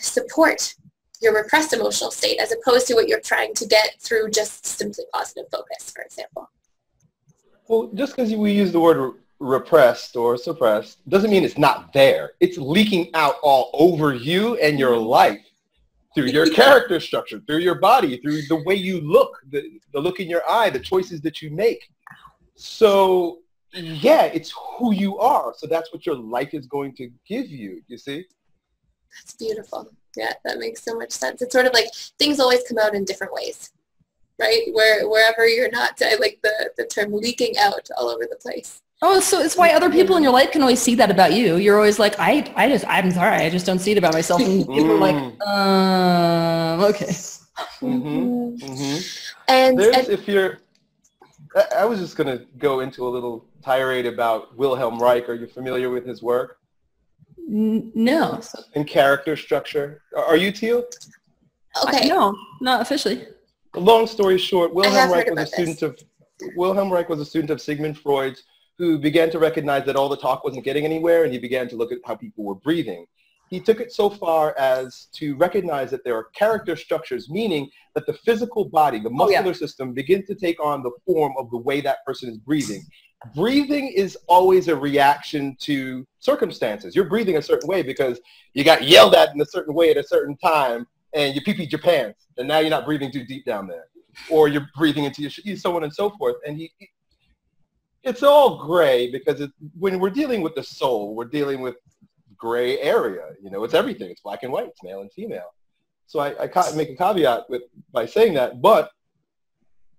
support your repressed emotional state, as opposed to what you're trying to get through just simply positive focus, for example? Well, just because we use the word repressed or suppressed doesn't mean it's not there. It's leaking out all over you and your life, through your character structure, through your body, through the way you look, the look in your eye, the choices that you make. So yeah, it's who you are. So that's what your life is going to give you, you see? That's beautiful. Yeah, that makes so much sense. It's sort of like things always come out in different ways, right? Wherever you're not, I like the term leaking out all over the place. Oh, so it's why other people in your life can always see that about you. You're always like, I'm sorry, I just don't see it about myself. And people are like, okay. And I was just going to go into a little tirade about Wilhelm Reich. Are you familiar with his work? No. In character structure. Are you, Teal? Okay. No, not officially. Long story short, Wilhelm Reich was a student of Sigmund Freud's, who began to recognize that all the talk wasn't getting anywhere, and he began to look at how people were breathing. He took it so far as to recognize that there are character structures, meaning that the physical body, the muscular system, begins to take on the form of the way that person is breathing. Breathing is always a reaction to circumstances. You're breathing a certain way because you got yelled at in a certain way at a certain time, and you pee-peed your pants, and now you're not breathing too deep down there. Or you're breathing into your so on and so forth. And it's all gray, because when we're dealing with the soul, we're dealing with gray area. It's everything. It's black and white. It's male and female. So I make a caveat by saying that. But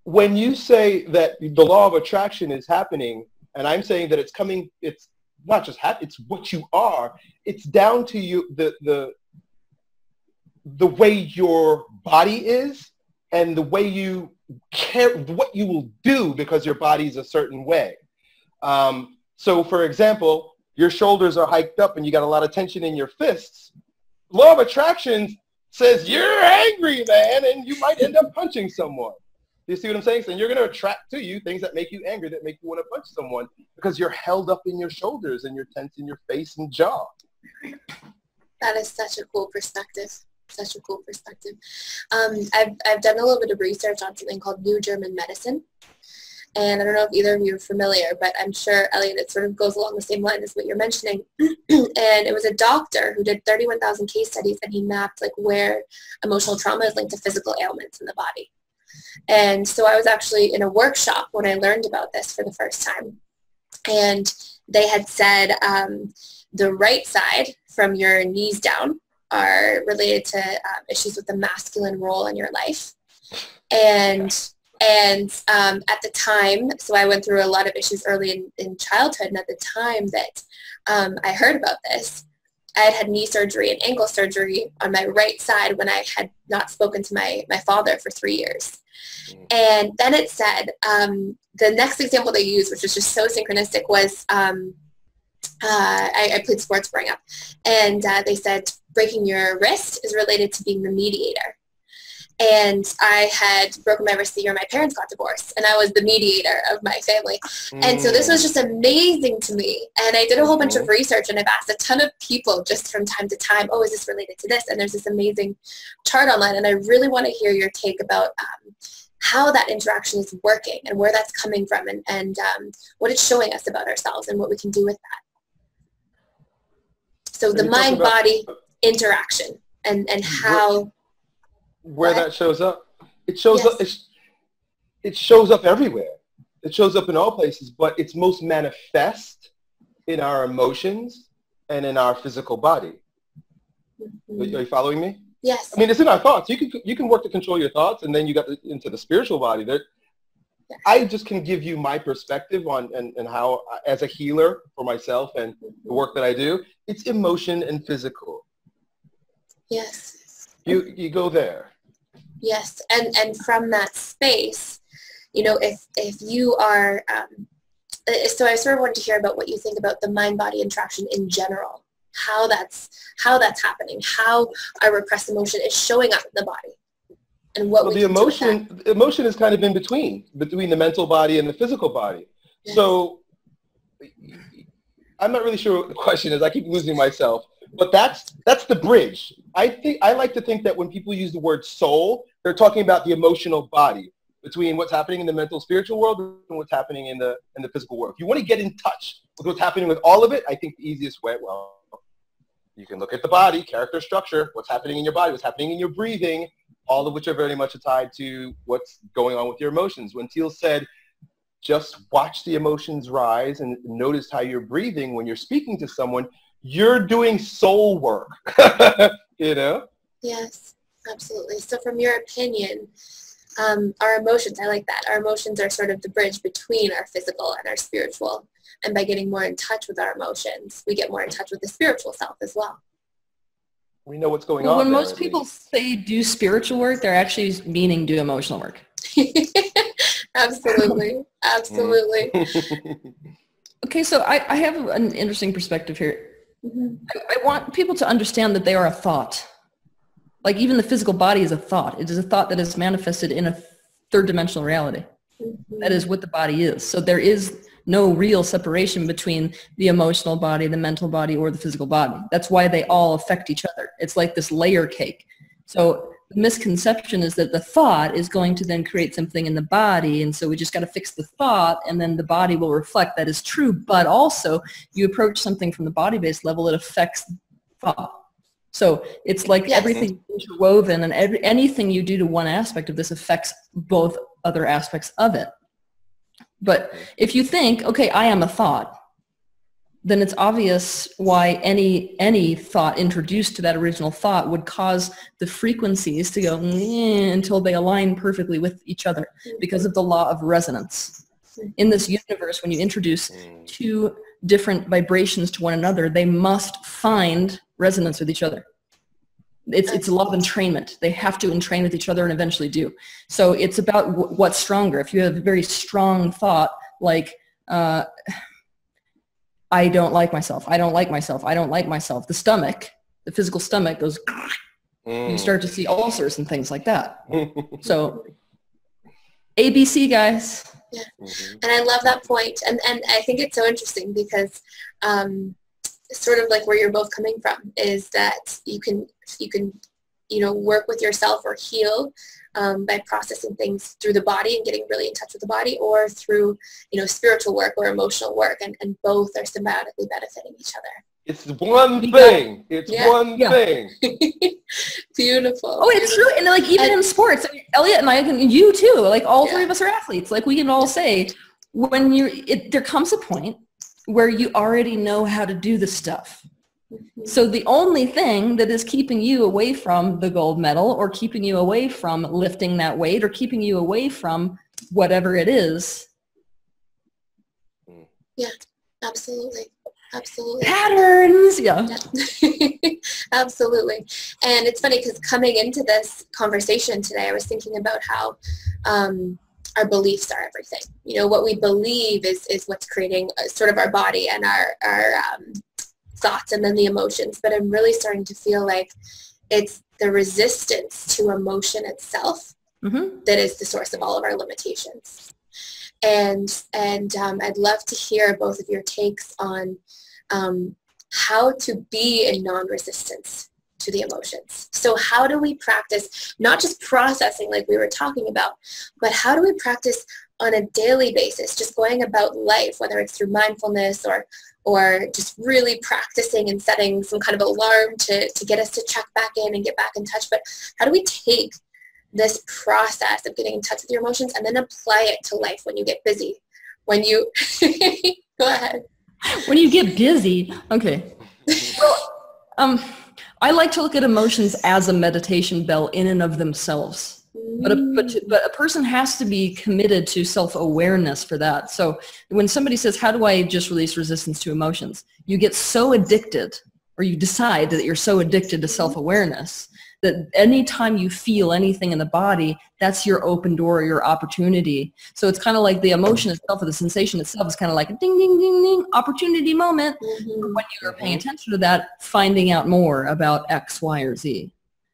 when you say that the law of attraction is happening, and I'm saying that it's coming, it's not just it's what you are. It's down to you, the way your body is, and the way you care, what you will do because your body's a certain way. So for example, your shoulders are hiked up and you got a lot of tension in your fists. Law of attraction says you're angry, man, and you might end up punching someone. You see what I'm saying? So you're going to attract to you things that make you angry, that make you want to punch someone, because you're held up in your shoulders and you're tense in your face and jaw. That is such a cool perspective. Such a cool perspective. I've done a little bit of research on something called New German medicine. And I don't know if either of you are familiar, but I'm sure, Elliot, it sort of goes along the same line as what you're mentioning. And it was a doctor who did 31,000 case studies, and he mapped like where emotional trauma is linked to physical ailments in the body. And so I was actually in a workshop when I learned about this for the first time. And they had said the right side from your knees down are related to issues with the masculine role in your life. And at the time, so I went through a lot of issues early in childhood, and at the time that I heard about this, I had had knee surgery and ankle surgery on my right side when I had not spoken to my father for 3 years. And then it said, the next example they used, which was just so synchronistic, was I played sports growing up, and they said breaking your wrist is related to being the mediator. And I had broken my wrist the year my parents got divorced, and I was the mediator of my family. And so this was just amazing to me. And I did a whole bunch of research, and I've asked a ton of people just from time to time, oh, is this related to this? And there's this amazing chart online, and I really want to hear your take about how that interaction is working and where that's coming from, and what it's showing us about ourselves and what we can do with that. So the mind-body interaction and how... Where that shows up, it shows up. It shows up everywhere. It shows up in all places, but it's most manifest in our emotions and in our physical body. Are you following me? Yes. I mean, it's in our thoughts. You can work to control your thoughts, and then you got into the spiritual body. I just can give you my perspective on and how, as a healer for myself and the work that I do, it's emotion and physical. Yes. You go there. Yes, and from that space, you know, if you are, so I sort of wanted to hear about what you think about the mind-body interaction in general, how that's happening, how our repressed emotion is showing up in the body, and what the emotion is kind of in between the mental body and the physical body. Yes. So I'm not really sure what the question is. I keep losing myself. But that's the bridge. I like to think that when people use the word soul, they're talking about the emotional body between what's happening in the mental spiritual world and what's happening in the physical world. If you want to get in touch with what's happening with all of it, I think the easiest way, well, you can look at the body, character, structure, what's happening in your body, what's happening in your breathing, all of which are very much tied to what's going on with your emotions. When Teal said, just watch the emotions rise and notice how you're breathing when you're speaking to someone, you're doing soul work, you know? Yes, absolutely. So from your opinion, our emotions, I like that. Our emotions are sort of the bridge between our physical and our spiritual. And by getting more in touch with our emotions, we get more in touch with the spiritual self as well. We know what's going on. When most people say do spiritual work, they're actually meaning do emotional work. Absolutely. Absolutely. Okay, so I have an interesting perspective here. Mm-hmm. I want people to understand that they are a thought. Like even the physical body is a thought. It is a thought that is manifested in a third dimensional reality. Mm-hmm. That is what the body is. So there is no real separation between the emotional body, the mental body, or the physical body. That's why they all affect each other. It's like this layer cake. So the misconception is that the thought is going to then create something in the body, and so we just got to fix the thought, and then the body will reflect that is true. But also, you approach something from the body-based level, it affects thought. So it's like everything is interwoven, and anything you do to one aspect of this affects both other aspects of it. But if you think, okay, I am a thought, then it's obvious why any thought introduced to that original thought would cause the frequencies to go until they align perfectly with each other because of the law of resonance. In this universe, when you introduce two different vibrations to one another, they must find resonance with each other. It's a law of entrainment. They have to entrain with each other and eventually do. So it's about what's stronger. If you have a very strong thought like, I don't like myself, I don't like myself, I don't like myself, the stomach, the physical stomach goes, you start to see ulcers and things like that. So ABC, guys. Yeah. And I love that point. And I think it's so interesting because sort of like where you're both coming from, is that you can work with yourself or heal by processing things through the body and getting really in touch with the body, or through, spiritual work or emotional work, and both are symbiotically benefiting each other. It's one thing. It's one thing. Beautiful. Oh, it's true. And like even in sports, I mean, Elliot and I, and you too, like all three of us are athletes. Like we can all say, when there comes a point where you already know how to do the stuff. So the only thing that is keeping you away from the gold medal, or keeping you away from lifting that weight, or keeping you away from whatever it is. Yeah, absolutely. Absolutely. Patterns. Yeah. Absolutely. And it's funny because coming into this conversation today, I was thinking about how our beliefs are everything. What we believe is what's creating sort of our body and our thoughts, and then the emotions. But I'm really starting to feel like it's the resistance to emotion itself that is the source of all of our limitations. And I'd love to hear both of your takes on how to be in non-resistance to the emotions. So how do we practice not just processing like we were talking about, but how do we practice on a daily basis, just going about life, whether it's through mindfulness or just really practicing and setting some kind of alarm to get us to check back in and get back in touch. But how do we take this process of getting in touch with your emotions and then apply it to life when you get busy? When you, go ahead. When you get busy, okay. Well, I like to look at emotions as a meditation bell in and of themselves. But a person has to be committed to self-awareness for that. So when somebody says, how do I just release resistance to emotions? You get so addicted, or you decide that you're so addicted to self-awareness, that anytime you feel anything in the body, that's your open door, or your opportunity. So it's kind of like the emotion itself, or the sensation itself is kind of like a ding, ding, ding, ding, opportunity moment. When you're paying attention to that, finding out more about X, Y, or Z.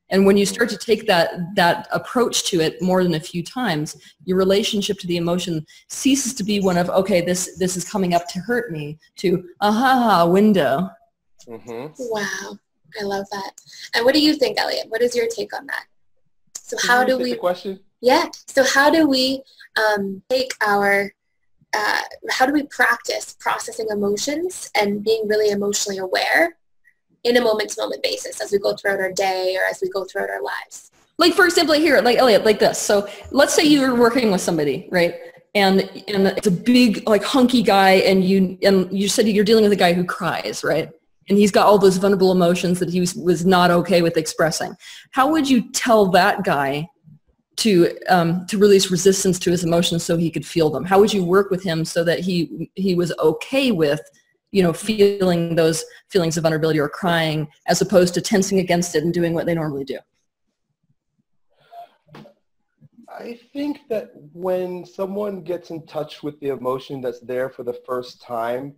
And when you start to take that approach to it more than a few times, your relationship to the emotion ceases to be one of, okay, this is coming up to hurt me, to, window. Wow. I love that. And what do you think, Elliot? What is your take on that? So how do we... the question? Yeah. So how do we take our... how do we practice processing emotions and being really emotionally aware in a moment-to-moment basis as we go throughout our day or as we go throughout our lives? Like, for example, here, like Elliot, like this. So let's say you're working with somebody, right? And it's a big, like, hunky guy, and you said you're dealing with a guy who cries, right? And he's got all those vulnerable emotions that he was not okay with expressing. How would you tell that guy to release resistance to his emotions so he could feel them? How would you work with him so that he was okay with, feeling those feelings of vulnerability or crying, as opposed to tensing against it and doing what they normally do? I think that when someone gets in touch with the emotion that's there for the first time,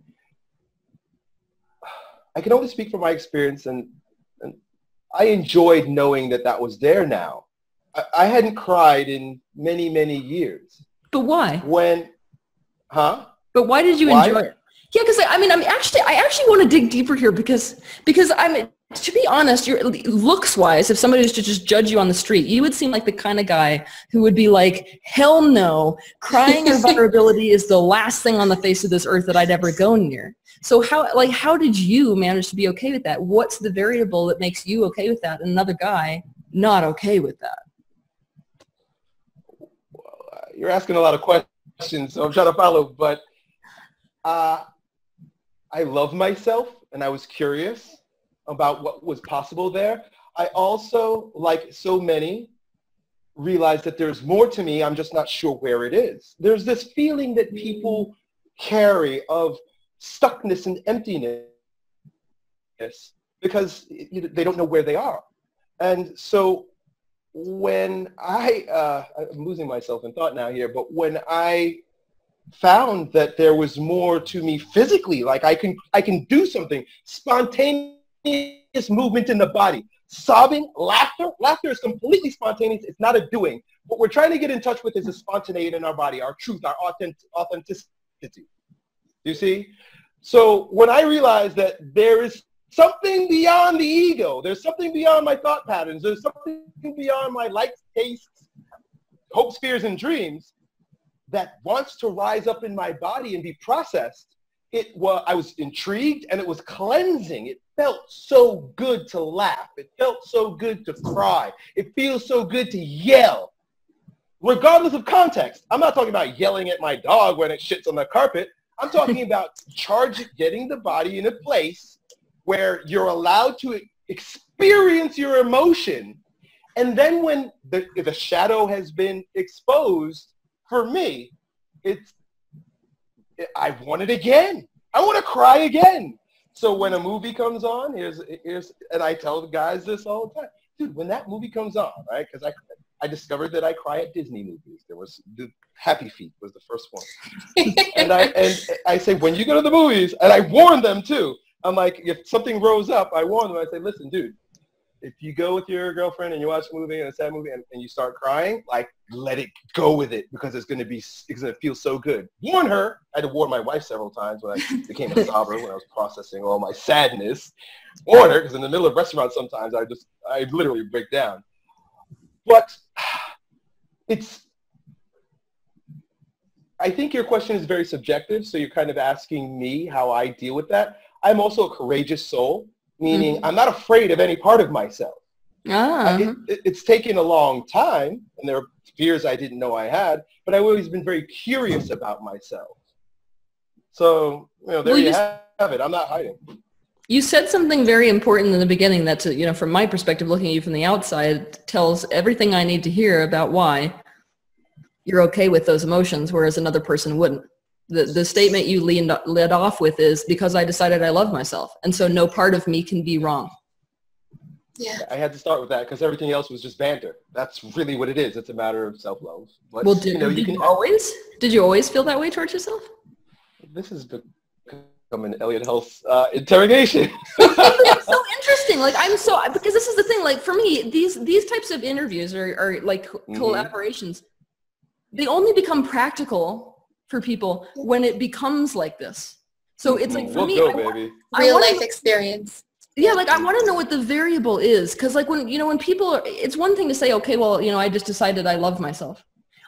I can only speak from my experience, and I enjoyed knowing that was there now. I hadn't cried in many, many years. But why? But why did you enjoy it? Yeah, because I actually want to dig deeper here because to be honest, you're looks-wise, if somebody was to just judge you on the street, you would seem like the kind of guy who would be like, hell no, crying or vulnerability is the last thing on the face of this earth that I'd ever go near. So how did you manage to be okay with that? What's the variable that makes you okay with that and another guy not okay with that? Well, you're asking a lot of questions, so I'm trying to follow, but I love myself, and I was curious about what was possible there. I also, like so many, realized that there's more to me. I'm just not sure where it is. There's this feeling that people carry of stuckness and emptiness because they don't know where they are. And so when I'm losing myself in thought now here, but when I found that there was more to me physically, like I can do something, spontaneous movement in the body, sobbing, laughter is completely spontaneous. It's not a doing. What we're trying to get in touch with is the spontaneity in our body, our truth, our authenticity. You see? So when I realized that there is something beyond the ego, there's something beyond my thought patterns, there's something beyond my likes, tastes, hopes, fears, and dreams that wants to rise up in my body and be processed, I was intrigued, and it was cleansing. It felt so good to laugh. It felt so good to cry. It feels so good to yell, regardless of context. I'm not talking about yelling at my dog when it shits on the carpet. I'm talking about getting the body in a place where you're allowed to experience your emotion. And then when the shadow has been exposed, for me, I want it again. I want to cry again. So when a movie comes on, and I tell the guys this all the time, dude, when that movie comes on, right? Because I discovered that I cry at Disney movies. There was the Happy Feet was the first one. and I say, when you go to the movies, and I warn them too. I'm like, if something rose up, I warn them. I say, listen, dude, if you go with your girlfriend and you watch a movie and a sad movie and you start crying, like, let it go with it, because it's going to feel so good. Warn her. I had to warn my wife several times when I became a sobber, when I was processing all my sadness. Warn her, because in the middle of restaurants sometimes I literally break down. But I think your question is very subjective, so you're kind of asking me how I deal with that. I'm also a courageous soul, meaning I'm not afraid of any part of myself. It's taken a long time, and there are fears I didn't know I had, but I've always been very curious about myself. So, there you have it. I'm not hiding. You said something very important in the beginning that, from my perspective, looking at you from the outside, tells everything I need to hear about why you're okay with those emotions, whereas another person wouldn't. The statement you led off with is, because I decided I love myself, and so no part of me can be wrong. Yeah. I had to start with that because everything else was just banter. That's really what it is. It's a matter of self-love. Well, did you always feel that way towards yourself? This has become an Elliot Hulse interrogation. It's so interesting. Because this is the thing, like, for me, these types of interviews are like collaborations. They only become practical for people when it becomes like this. So it's like, for me, real life experience. Yeah, like, I want to know what the variable is, because, like, when people it's one thing to say, okay, well, I just decided I love myself.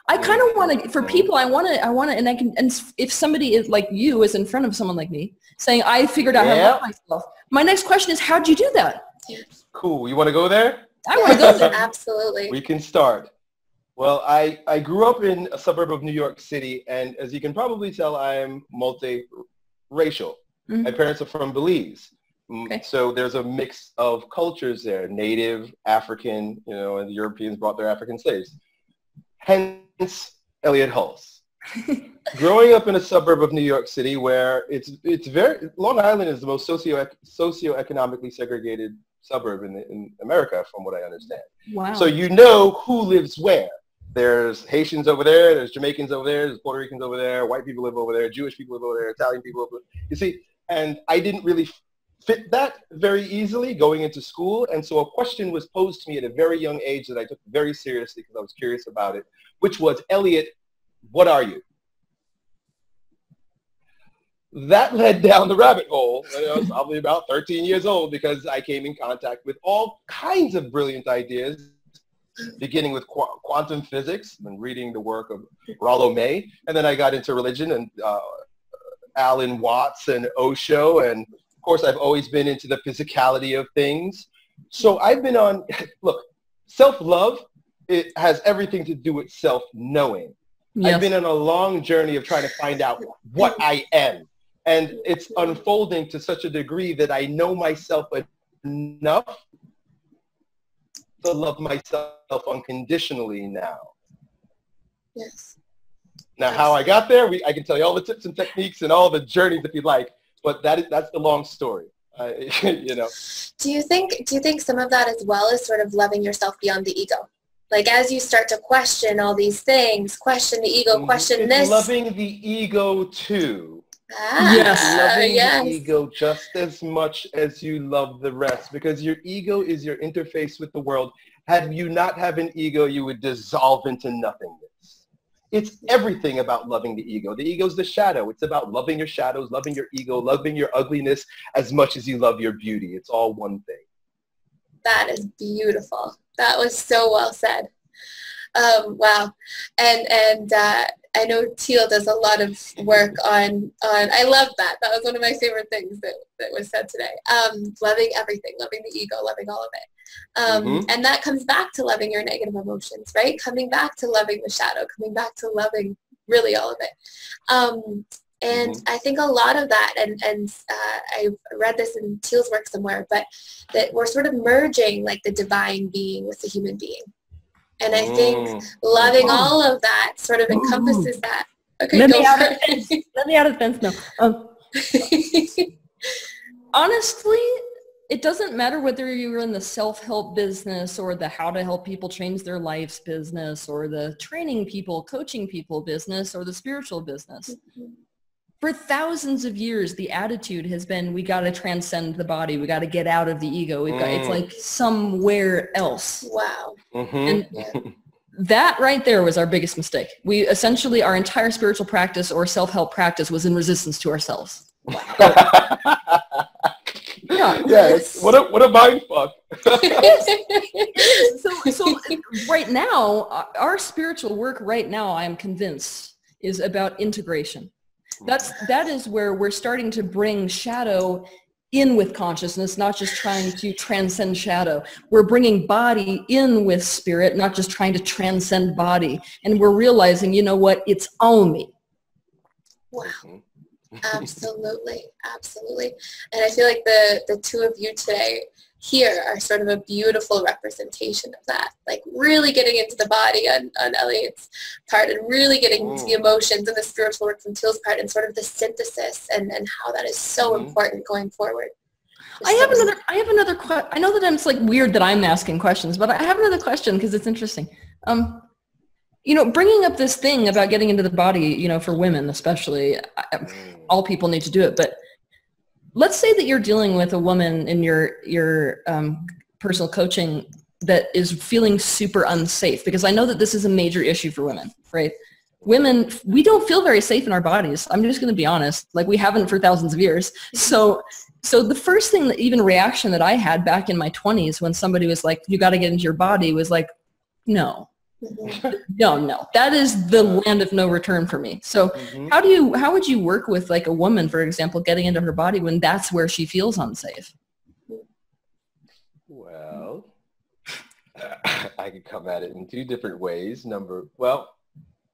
I kind of want to, for people, I want to, and if somebody is like you is in front of someone like me saying, I figured out how to love myself, my next question is, how'd you do that? Cool. You want to go there? I want to go there. Absolutely. We can start. Well, I grew up in a suburb of New York City, and as you can probably tell, I am multi-racial. My parents are from Belize. Okay. So there's a mix of cultures there, Native, African, and the Europeans brought their African slaves. Hence, Elliot Hulse. Growing up in a suburb of New York City where Long Island is the most socioeconomically segregated suburb in America, from what I understand. Wow. So who lives where. There's Haitians over there, there's Jamaicans over there, there's Puerto Ricans over there, white people live over there, Jewish people live over there, Italian people over there. You see, and I didn't really fit that very easily going into school, and so a question was posed to me at a very young age that I took very seriously because I was curious about it, which was, Elliot, what are you? That led down the rabbit hole when I was probably about 13 years old, because I came in contact with all kinds of brilliant ideas, beginning with quantum physics and reading the work of Rollo May, and then I got into religion and Alan Watts and Osho, and of course I've always been into the physicality of things. So I've been on, look, self-love, it has everything to do with self-knowing. Yes. I've been on a long journey of trying to find out what I am. And it's unfolding to such a degree that I know myself enough to love myself unconditionally now. Yes. Now, how I got there, I can tell you all the tips and techniques and all the journeys if you'd like, but that's the long story. Do you think some of that as well is sort of loving yourself beyond the ego? Like, as you start to question all these things, question the ego, question this. Loving the ego too. Yes. Loving the ego just as much as you love the rest, because your ego is your interface with the world. Had you not have an ego, you would dissolve into nothingness. It's everything about loving the ego. The ego is the shadow. It's about loving your shadows, loving your ego, loving your ugliness as much as you love your beauty. It's all one thing. That is beautiful. That was so well said. Wow. And I know Teal does a lot of work on I love that. That was one of my favorite things that was said today. Loving everything, loving the ego, loving all of it. And that comes back to loving your negative emotions, right? Coming back to loving the shadow, coming back to loving really all of it. And I think a lot of that, and I read this in Teal's work somewhere, but that we're sort of merging like the divine being with the human being. And I think loving all of that sort of encompasses that. Okay, Let me out of the fence now. Honestly, it doesn't matter whether you're in the self-help business or the how to help people change their lives business or the training people, coaching people business or the spiritual business. For thousands of years, the attitude has been, we got to transcend the body. We got to get out of the ego. It's like somewhere else. Wow. And that right there was our biggest mistake. We essentially, our entire spiritual practice or self-help practice was in resistance to ourselves. Yes. What a mind fuck. So right now, our spiritual work right now, I am convinced, is about integration. That is where we're starting to bring shadow in with consciousness, not just trying to transcend shadow. We're bringing body in with spirit, not just trying to transcend body. And we're realizing, you know what, it's all me. Wow. Absolutely. Absolutely. And I feel like the two of you today here are sort of a beautiful representation of that, like really getting into the body on Elliot's part and really getting into the emotions and the spiritual work from Teal's part and sort of the synthesis and how that is so important going forward. I have another question. I know that it's like weird that I'm asking questions, but I have another question because it's interesting. You know, bringing up this thing about getting into the body, you know, for women especially, all people need to do it, but let's say that you're dealing with a woman in your personal coaching that is feeling super unsafe, because I know that this is a major issue for women, right? Women, we don't feel very safe in our bodies. I'm just going to be honest. Like, we haven't for thousands of years. So the first thing, that even reaction that I had back in my 20s when somebody was like, you got to get into your body, was like, no. No, that is the land of no return for me. So how would you work with like a woman, for example, getting into her body when that's where she feels unsafe? Well, I could come at it in two different ways. Well,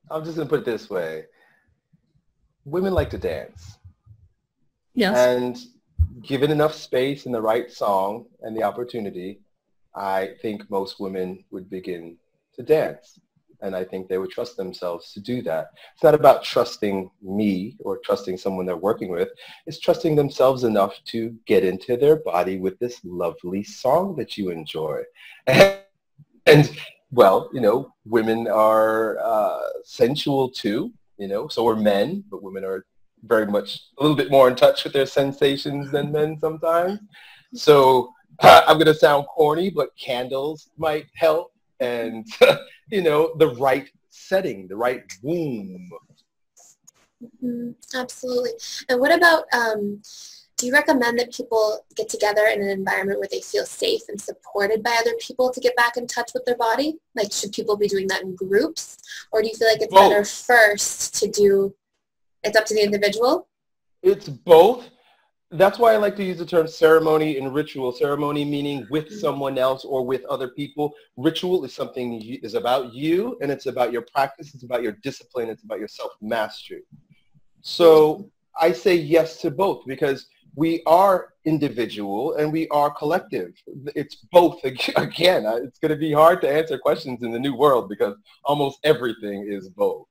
I'm just going to put it this way. Women like to dance. Yes. And given enough space and the right song and the opportunity, I think most women would begin to dance. And I think they would trust themselves to do that. It's not about trusting me or trusting someone they're working with. It's trusting themselves enough to get into their body with this lovely song that you enjoy. And well, you know, women are sensual too, you know, so are men, but women are very much a little bit more in touch with their sensations than men sometimes. So I'm going to sound corny, but candles might help. And, you know, the right setting, the right womb. Absolutely. And what about, do you recommend that people get together in an environment where they feel safe and supported by other people to get back in touch with their body? Like, should people be doing that in groups? Or do you feel like it's better first to do, it's up to the individual? It's both. That's why I like to use the term ceremony and ritual. Ceremony meaning with someone else or with other people. Ritual is something is about you, and it's about your practice. It's about your discipline. It's about your self-mastery. So I say yes to both, because we are individual and we are collective. It's both. Again, it's going to be hard to answer questions in the new world because almost everything is both.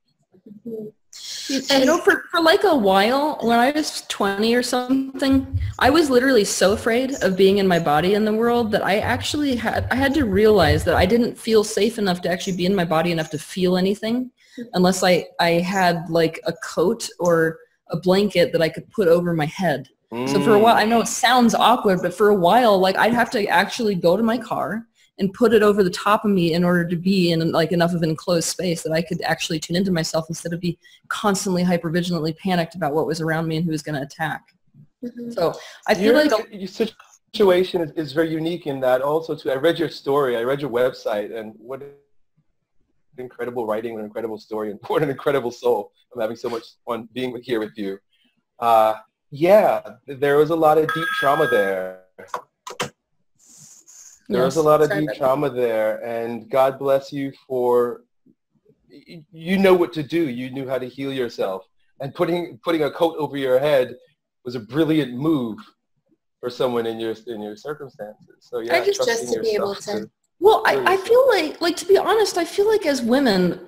You know, for like a while, when I was 20 or something, I was literally so afraid of being in my body in the world that I actually had to realize that I didn't feel safe enough to actually be in my body enough to feel anything unless I had like a coat or a blanket that I could put over my head. So for a while, I know it sounds awkward, but for a while, like, I'd have to actually go to my car and put it over the top of me in order to be in like enough of an enclosed space that I could actually tune into myself instead of be constantly hypervigilantly panicked about what was around me and who was going to attack. Mm-hmm. So I feel your situation is very unique in that also too. I read your story, I read your website, and what incredible writing, what an incredible story, and what an incredible soul. I'm having so much fun being here with you. Yeah, there was a lot of deep trauma there. There was a lot of deep trauma there, and God bless you for, you know what to do. You knew how to heal yourself, and putting a coat over your head was a brilliant move for someone in your circumstances. So yeah, just to be able to. Well, I feel like to be honest, I feel like as women,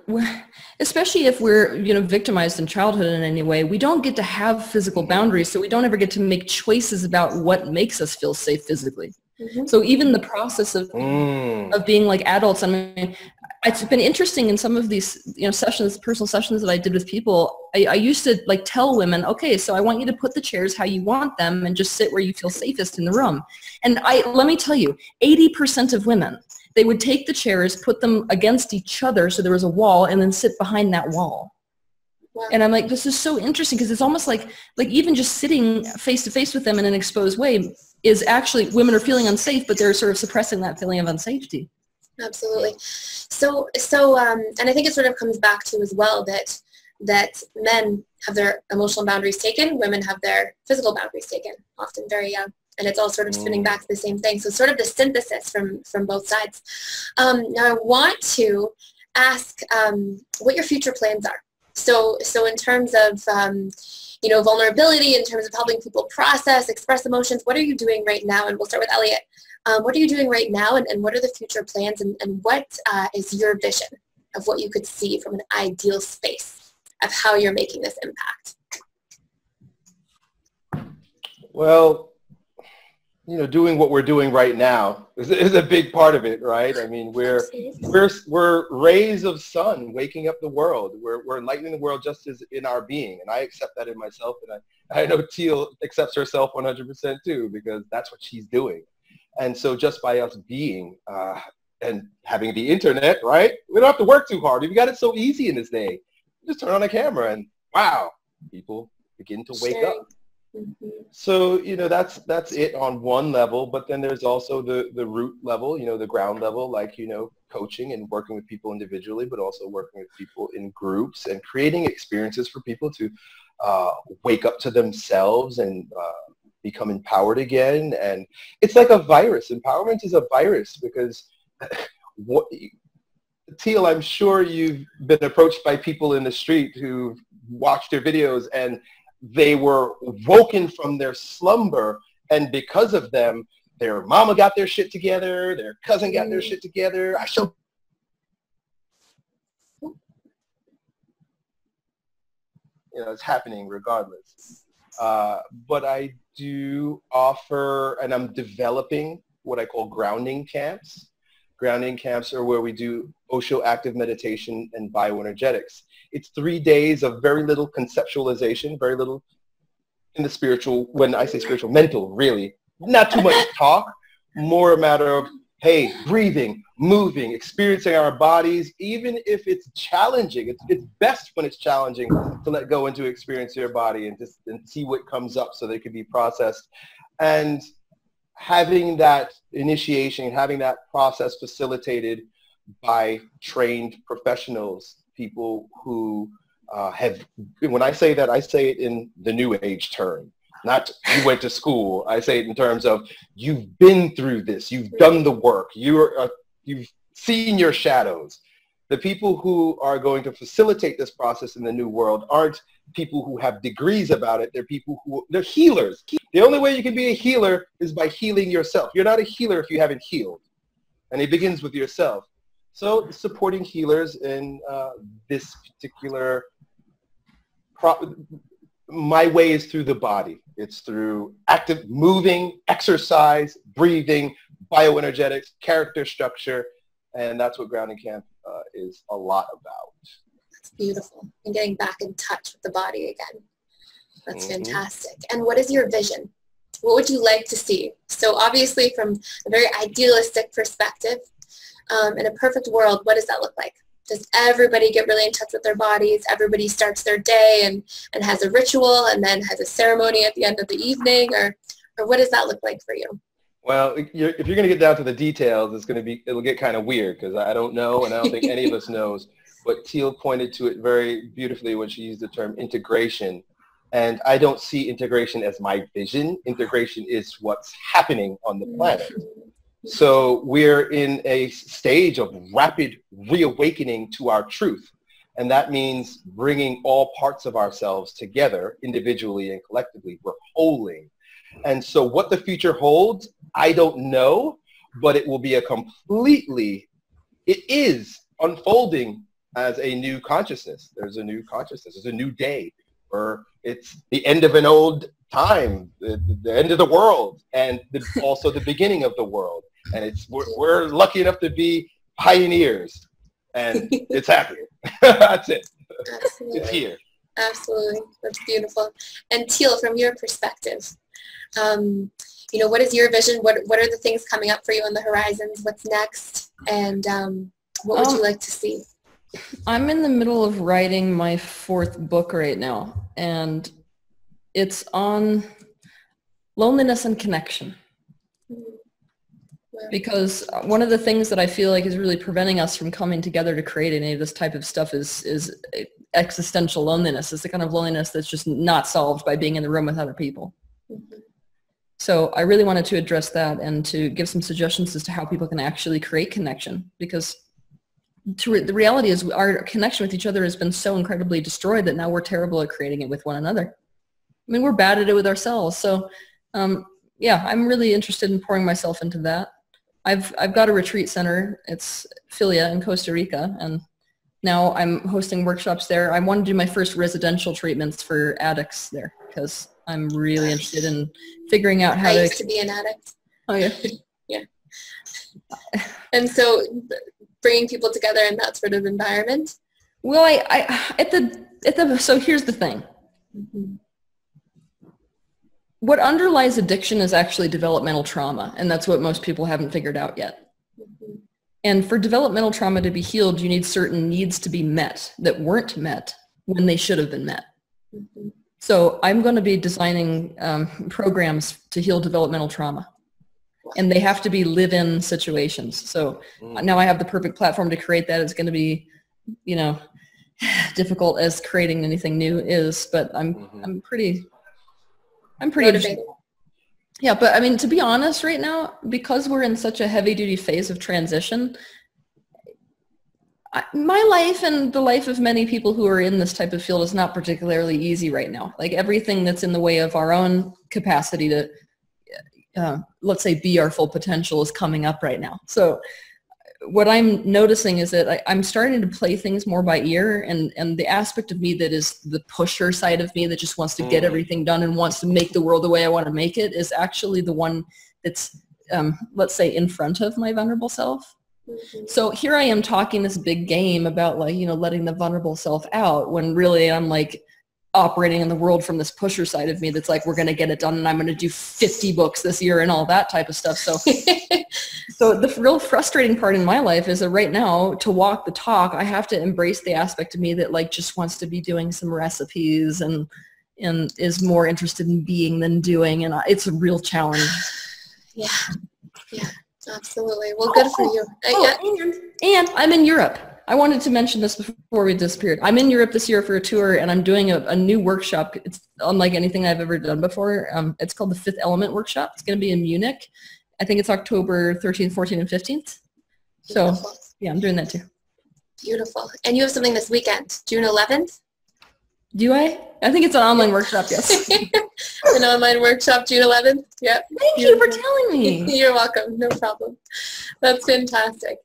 especially if we're, you know, victimized in childhood in any way, we don't get to have physical boundaries, so we don't ever get to make choices about what makes us feel safe physically. Mm-hmm. So even the process of being like adults, I mean, it's been interesting in some of these, you know, sessions, personal sessions that I did with people. I used to like tell women, okay, so I want you to put the chairs how you want them and just sit where you feel safest in the room. And let me tell you, 80% of women, they would take the chairs, put them against each other so there was a wall, and then sit behind that wall. Wow. And I'm like, this is so interesting because it's almost like even just sitting face to face with them in an exposed way is actually, women are feeling unsafe, but they're sort of suppressing that feeling of unsafety. Absolutely. So, and I think it sort of comes back to as well that men have their emotional boundaries taken, women have their physical boundaries taken, often very young. And it's all sort of spinning back to the same thing. So sort of the synthesis from both sides. Now I want to ask what your future plans are. So in terms of, you know, vulnerability, in terms of helping people process, express emotions, what are you doing right now? And we'll start with Elliot. What are you doing right now, and what are the future plans, and what is your vision of what you could see from an ideal space of how you're making this impact? Well, you know, doing what we're doing right now is a big part of it, right? I mean, we're rays of sun waking up the world. We're enlightening the world just as in our being, and I accept that in myself, and I know Teal accepts herself 100% too, because that's what she's doing. And so just by us being and having the internet, right? We don't have to work too hard. We've got it so easy in this day. Just turn on a camera and wow, people begin to wake up. Mm-hmm. So, you know, that's it on one level, but then there's also the root level, you know, the ground level, like, you know, coaching and working with people individually, but also working with people in groups and creating experiences for people to wake up to themselves and become empowered again. And it's like a virus. Empowerment is a virus because Teal, I'm sure you've been approached by people in the street who've watched your videos and they were woken from their slumber, and because of them, their mama got their shit together, their cousin got their shit together. You know, it's happening regardless. But I do offer, and I'm developing what I call grounding camps. Grounding camps are where we do Osho active meditation and bioenergetics. It's 3 days of very little conceptualization, very little in the spiritual, when I say spiritual, mental, really. Not too much talk, more a matter of, hey, breathing, moving, experiencing our bodies, even if it's challenging. It's best when it's challenging to let go and to experience your body and just see what comes up so they can be processed. And having that initiation, having that process facilitated by trained professionals, people who have, when I say that, I say it in the new age term, not you went to school. I say it in terms of you've been through this, you've done the work, you've seen your shadows. The people who are going to facilitate this process in the new world aren't people who have degrees about it. They're people they're healers. The only way you can be a healer is by healing yourself. You're not a healer if you haven't healed. And it begins with yourself. So supporting healers in this particular, my way is through the body. It's through active moving, exercise, breathing, bioenergetics, character structure, and that's what Grounding Camp is a lot about. That's beautiful. And getting back in touch with the body again. That's fantastic. And what is your vision? What would you like to see? So obviously from a very idealistic perspective, In a perfect world, what does that look like? Does everybody get really in touch with their bodies? Everybody starts their day and has a ritual and then has a ceremony at the end of the evening? Or what does that look like for you? Well, if you're going to get down to the details, it'll get kind of weird because I don't know, and I don't think any of us knows. But Teal pointed to it very beautifully when she used the term integration. And I don't see integration as my vision. Integration is what's happening on the planet. So we're in a stage of rapid reawakening to our truth. And that means bringing all parts of ourselves together individually and collectively. We're holding. And so what the future holds, I don't know, but it will be it is unfolding as a new consciousness. There's a new consciousness. There's a new day, or it's the end of an old time, the end of the world, and also the beginning of the world. And we're lucky enough to be pioneers, and it's happening. That's it. Absolutely. It's here. Absolutely. That's beautiful. And Teal, from your perspective, what is your vision? What are the things coming up for you on the horizons? What's next? And what would you like to see? I'm in the middle of writing my 4th book right now, and it's on loneliness and connection. Because one of the things that I feel like is really preventing us from coming together to create any of this type of stuff is existential loneliness. It's the kind of loneliness that's just not solved by being in the room with other people. Mm-hmm. So I really wanted to address that and to give some suggestions as to how people can actually create connection, because the reality is our connection with each other has been so incredibly destroyed that now we're terrible at creating it with one another. I mean, we're bad at it with ourselves. So yeah, I'm really interested in pouring myself into that. I've got a retreat center. It's Filia in Costa Rica, and now I'm hosting workshops there. I want to do my first residential treatments for addicts there because I'm really interested in figuring out how I used to be an addict. Oh yeah. Yeah. And so bringing people together in that sort of environment. Well, so here's the thing. Mm-hmm. What underlies addiction is actually developmental trauma, and that's what most people haven't figured out yet. Mm-hmm. And for developmental trauma to be healed, you need certain needs to be met that weren't met when they should have been met. Mm-hmm. So I'm going to be designing programs to heal developmental trauma, and they have to be live-in situations. So now I have the perfect platform to create that. It's going to be, difficult as creating anything new is, but I'm pretty motivated. Yeah, but I mean, to be honest right now, because we're in such a heavy-duty phase of transition, my life and the life of many people who are in this type of field is not particularly easy right now. Like everything that's in the way of our own capacity to, let's say, be our full potential is coming up right now. So what I'm noticing is that I'm starting to play things more by ear, and the aspect of me that is the pusher side of me that just wants to get everything done and wants to make the world the way I want to make it is actually the one that's, let's say, in front of my vulnerable self. Mm-hmm. So here I am talking this big game about letting the vulnerable self out when really I'm like operating in the world from this pusher side of me that's like, we're going to get it done and I'm going to do 50 books this year and all that type of stuff. So so the real frustrating part in my life is that right now, to walk the talk, I have to embrace the aspect of me that like just wants to be doing some recipes and is more interested in being than doing, and it's a real challenge. Yeah, absolutely. Well, good for you. And I'm in Europe. I wanted to mention this before we disappeared. I'm in Europe this year for a tour, and I'm doing a new workshop. It's unlike anything I've ever done before. It's called the Fifth Element Workshop. It's going to be in Munich. I think it's October 13th, 14th, and 15th. So, yeah, I'm doing that too. Beautiful. And you have something this weekend, June 11th? Do I? I think it's an online workshop, yes. An online workshop, June 11th? Yep. Thank you for telling me. You're welcome. No problem. That's fantastic.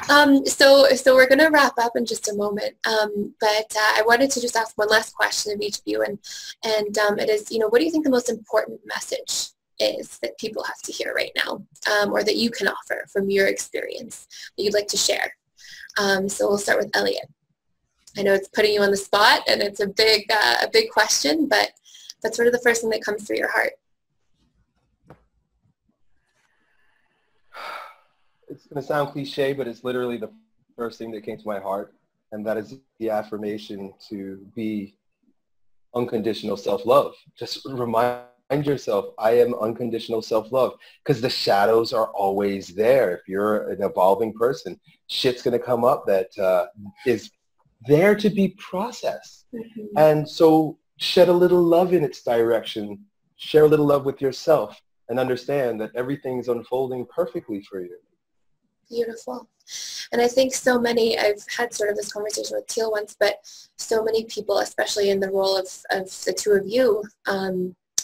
So we're going to wrap up in just a moment. But I wanted to just ask one last question of each of you. And it is, what do you think the most important message is that people have to hear right now, or that you can offer from your experience that you'd like to share? So we'll start with Elliot. I know it's putting you on the spot, and it's a big question, but that's sort of the first thing that comes through your heart. it's going to sound cliche, but it's literally the first thing that came to my heart. And that is the affirmation to be unconditional self-love. Just remind yourself, I am unconditional self-love, because the shadows are always there. If you're an evolving person, shit's going to come up that is there to be processed. Mm-hmm. And so shed a little love in its direction, share a little love with yourself, and understand that everything's unfolding perfectly for you. Beautiful. And I think so many, I've had sort of this conversation with Teal once, but so many people, especially in the role of the two of you,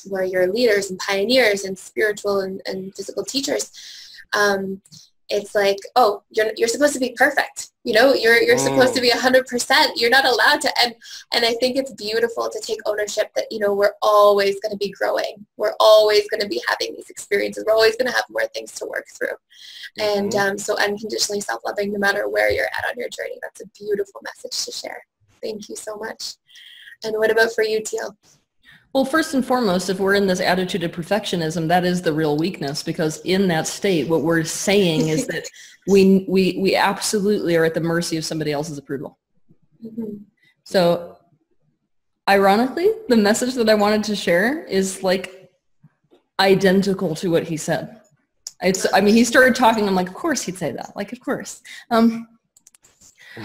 where you're leaders and pioneers and spiritual and physical teachers, it's like, oh, you're supposed to be perfect. You know, you're supposed to be 100%. You're not allowed to. And I think it's beautiful to take ownership that, you know, we're always going to be growing. We're always going to be having these experiences. We're always going to have more things to work through. And so unconditionally self-loving, no matter where you're at on your journey, that's a beautiful message to share. Thank you so much. And what about for you, Teal? Well, first and foremost, if we're in this attitude of perfectionism, that is the real weakness, because in that state, what we're saying is that we absolutely are at the mercy of somebody else's approval. Mm-hmm. So ironically, the message that I wanted to share is like identical to what he said. I mean, he started talking. I'm like, of course he'd say that. Like, of course.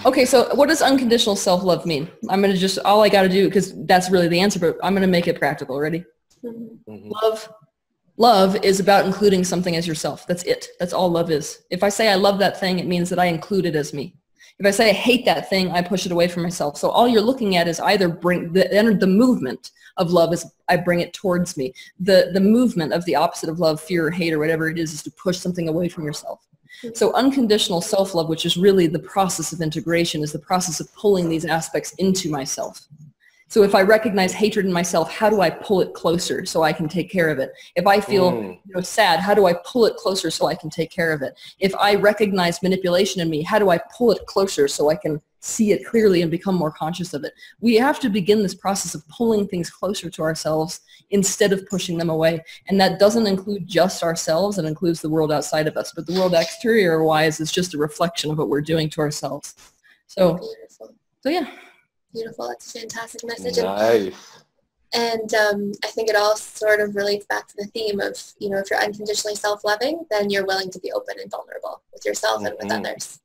Okay, so what does unconditional self-love mean? I'm going to just, all I got to do, because that's really the answer, but I'm going to make it practical. Ready? Mm-hmm. Love is about including something as yourself. That's it. That's all love is. If I say I love that thing, it means that I include it as me. If I say I hate that thing, I push it away from myself. So all you're looking at is either bring the movement of love is I bring it towards me. The movement of the opposite of love, fear or hate or whatever it is to push something away from yourself. So unconditional self-love, which is really the process of integration, is the process of pulling these aspects into myself. So if I recognize hatred in myself, how do I pull it closer so I can take care of it? If I feel sad, how do I pull it closer so I can take care of it? If I recognize manipulation in me, how do I pull it closer so I can see it clearly and become more conscious of it? We have to begin this process of pulling things closer to ourselves instead of pushing them away. And that doesn't include just ourselves. It includes the world outside of us. But the world exterior-wise is just a reflection of what we're doing to ourselves. So yeah. Beautiful. That's a fantastic message. Nice. And I think it all sort of relates back to the theme of, you know, if you're unconditionally self-loving, then you're willing to be open and vulnerable with yourself and with others.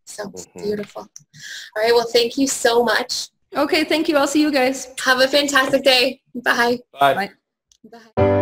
So beautiful. All right. Well, thank you so much. Okay. Thank you. I'll see you guys. Have a fantastic day. Bye. Bye. Bye.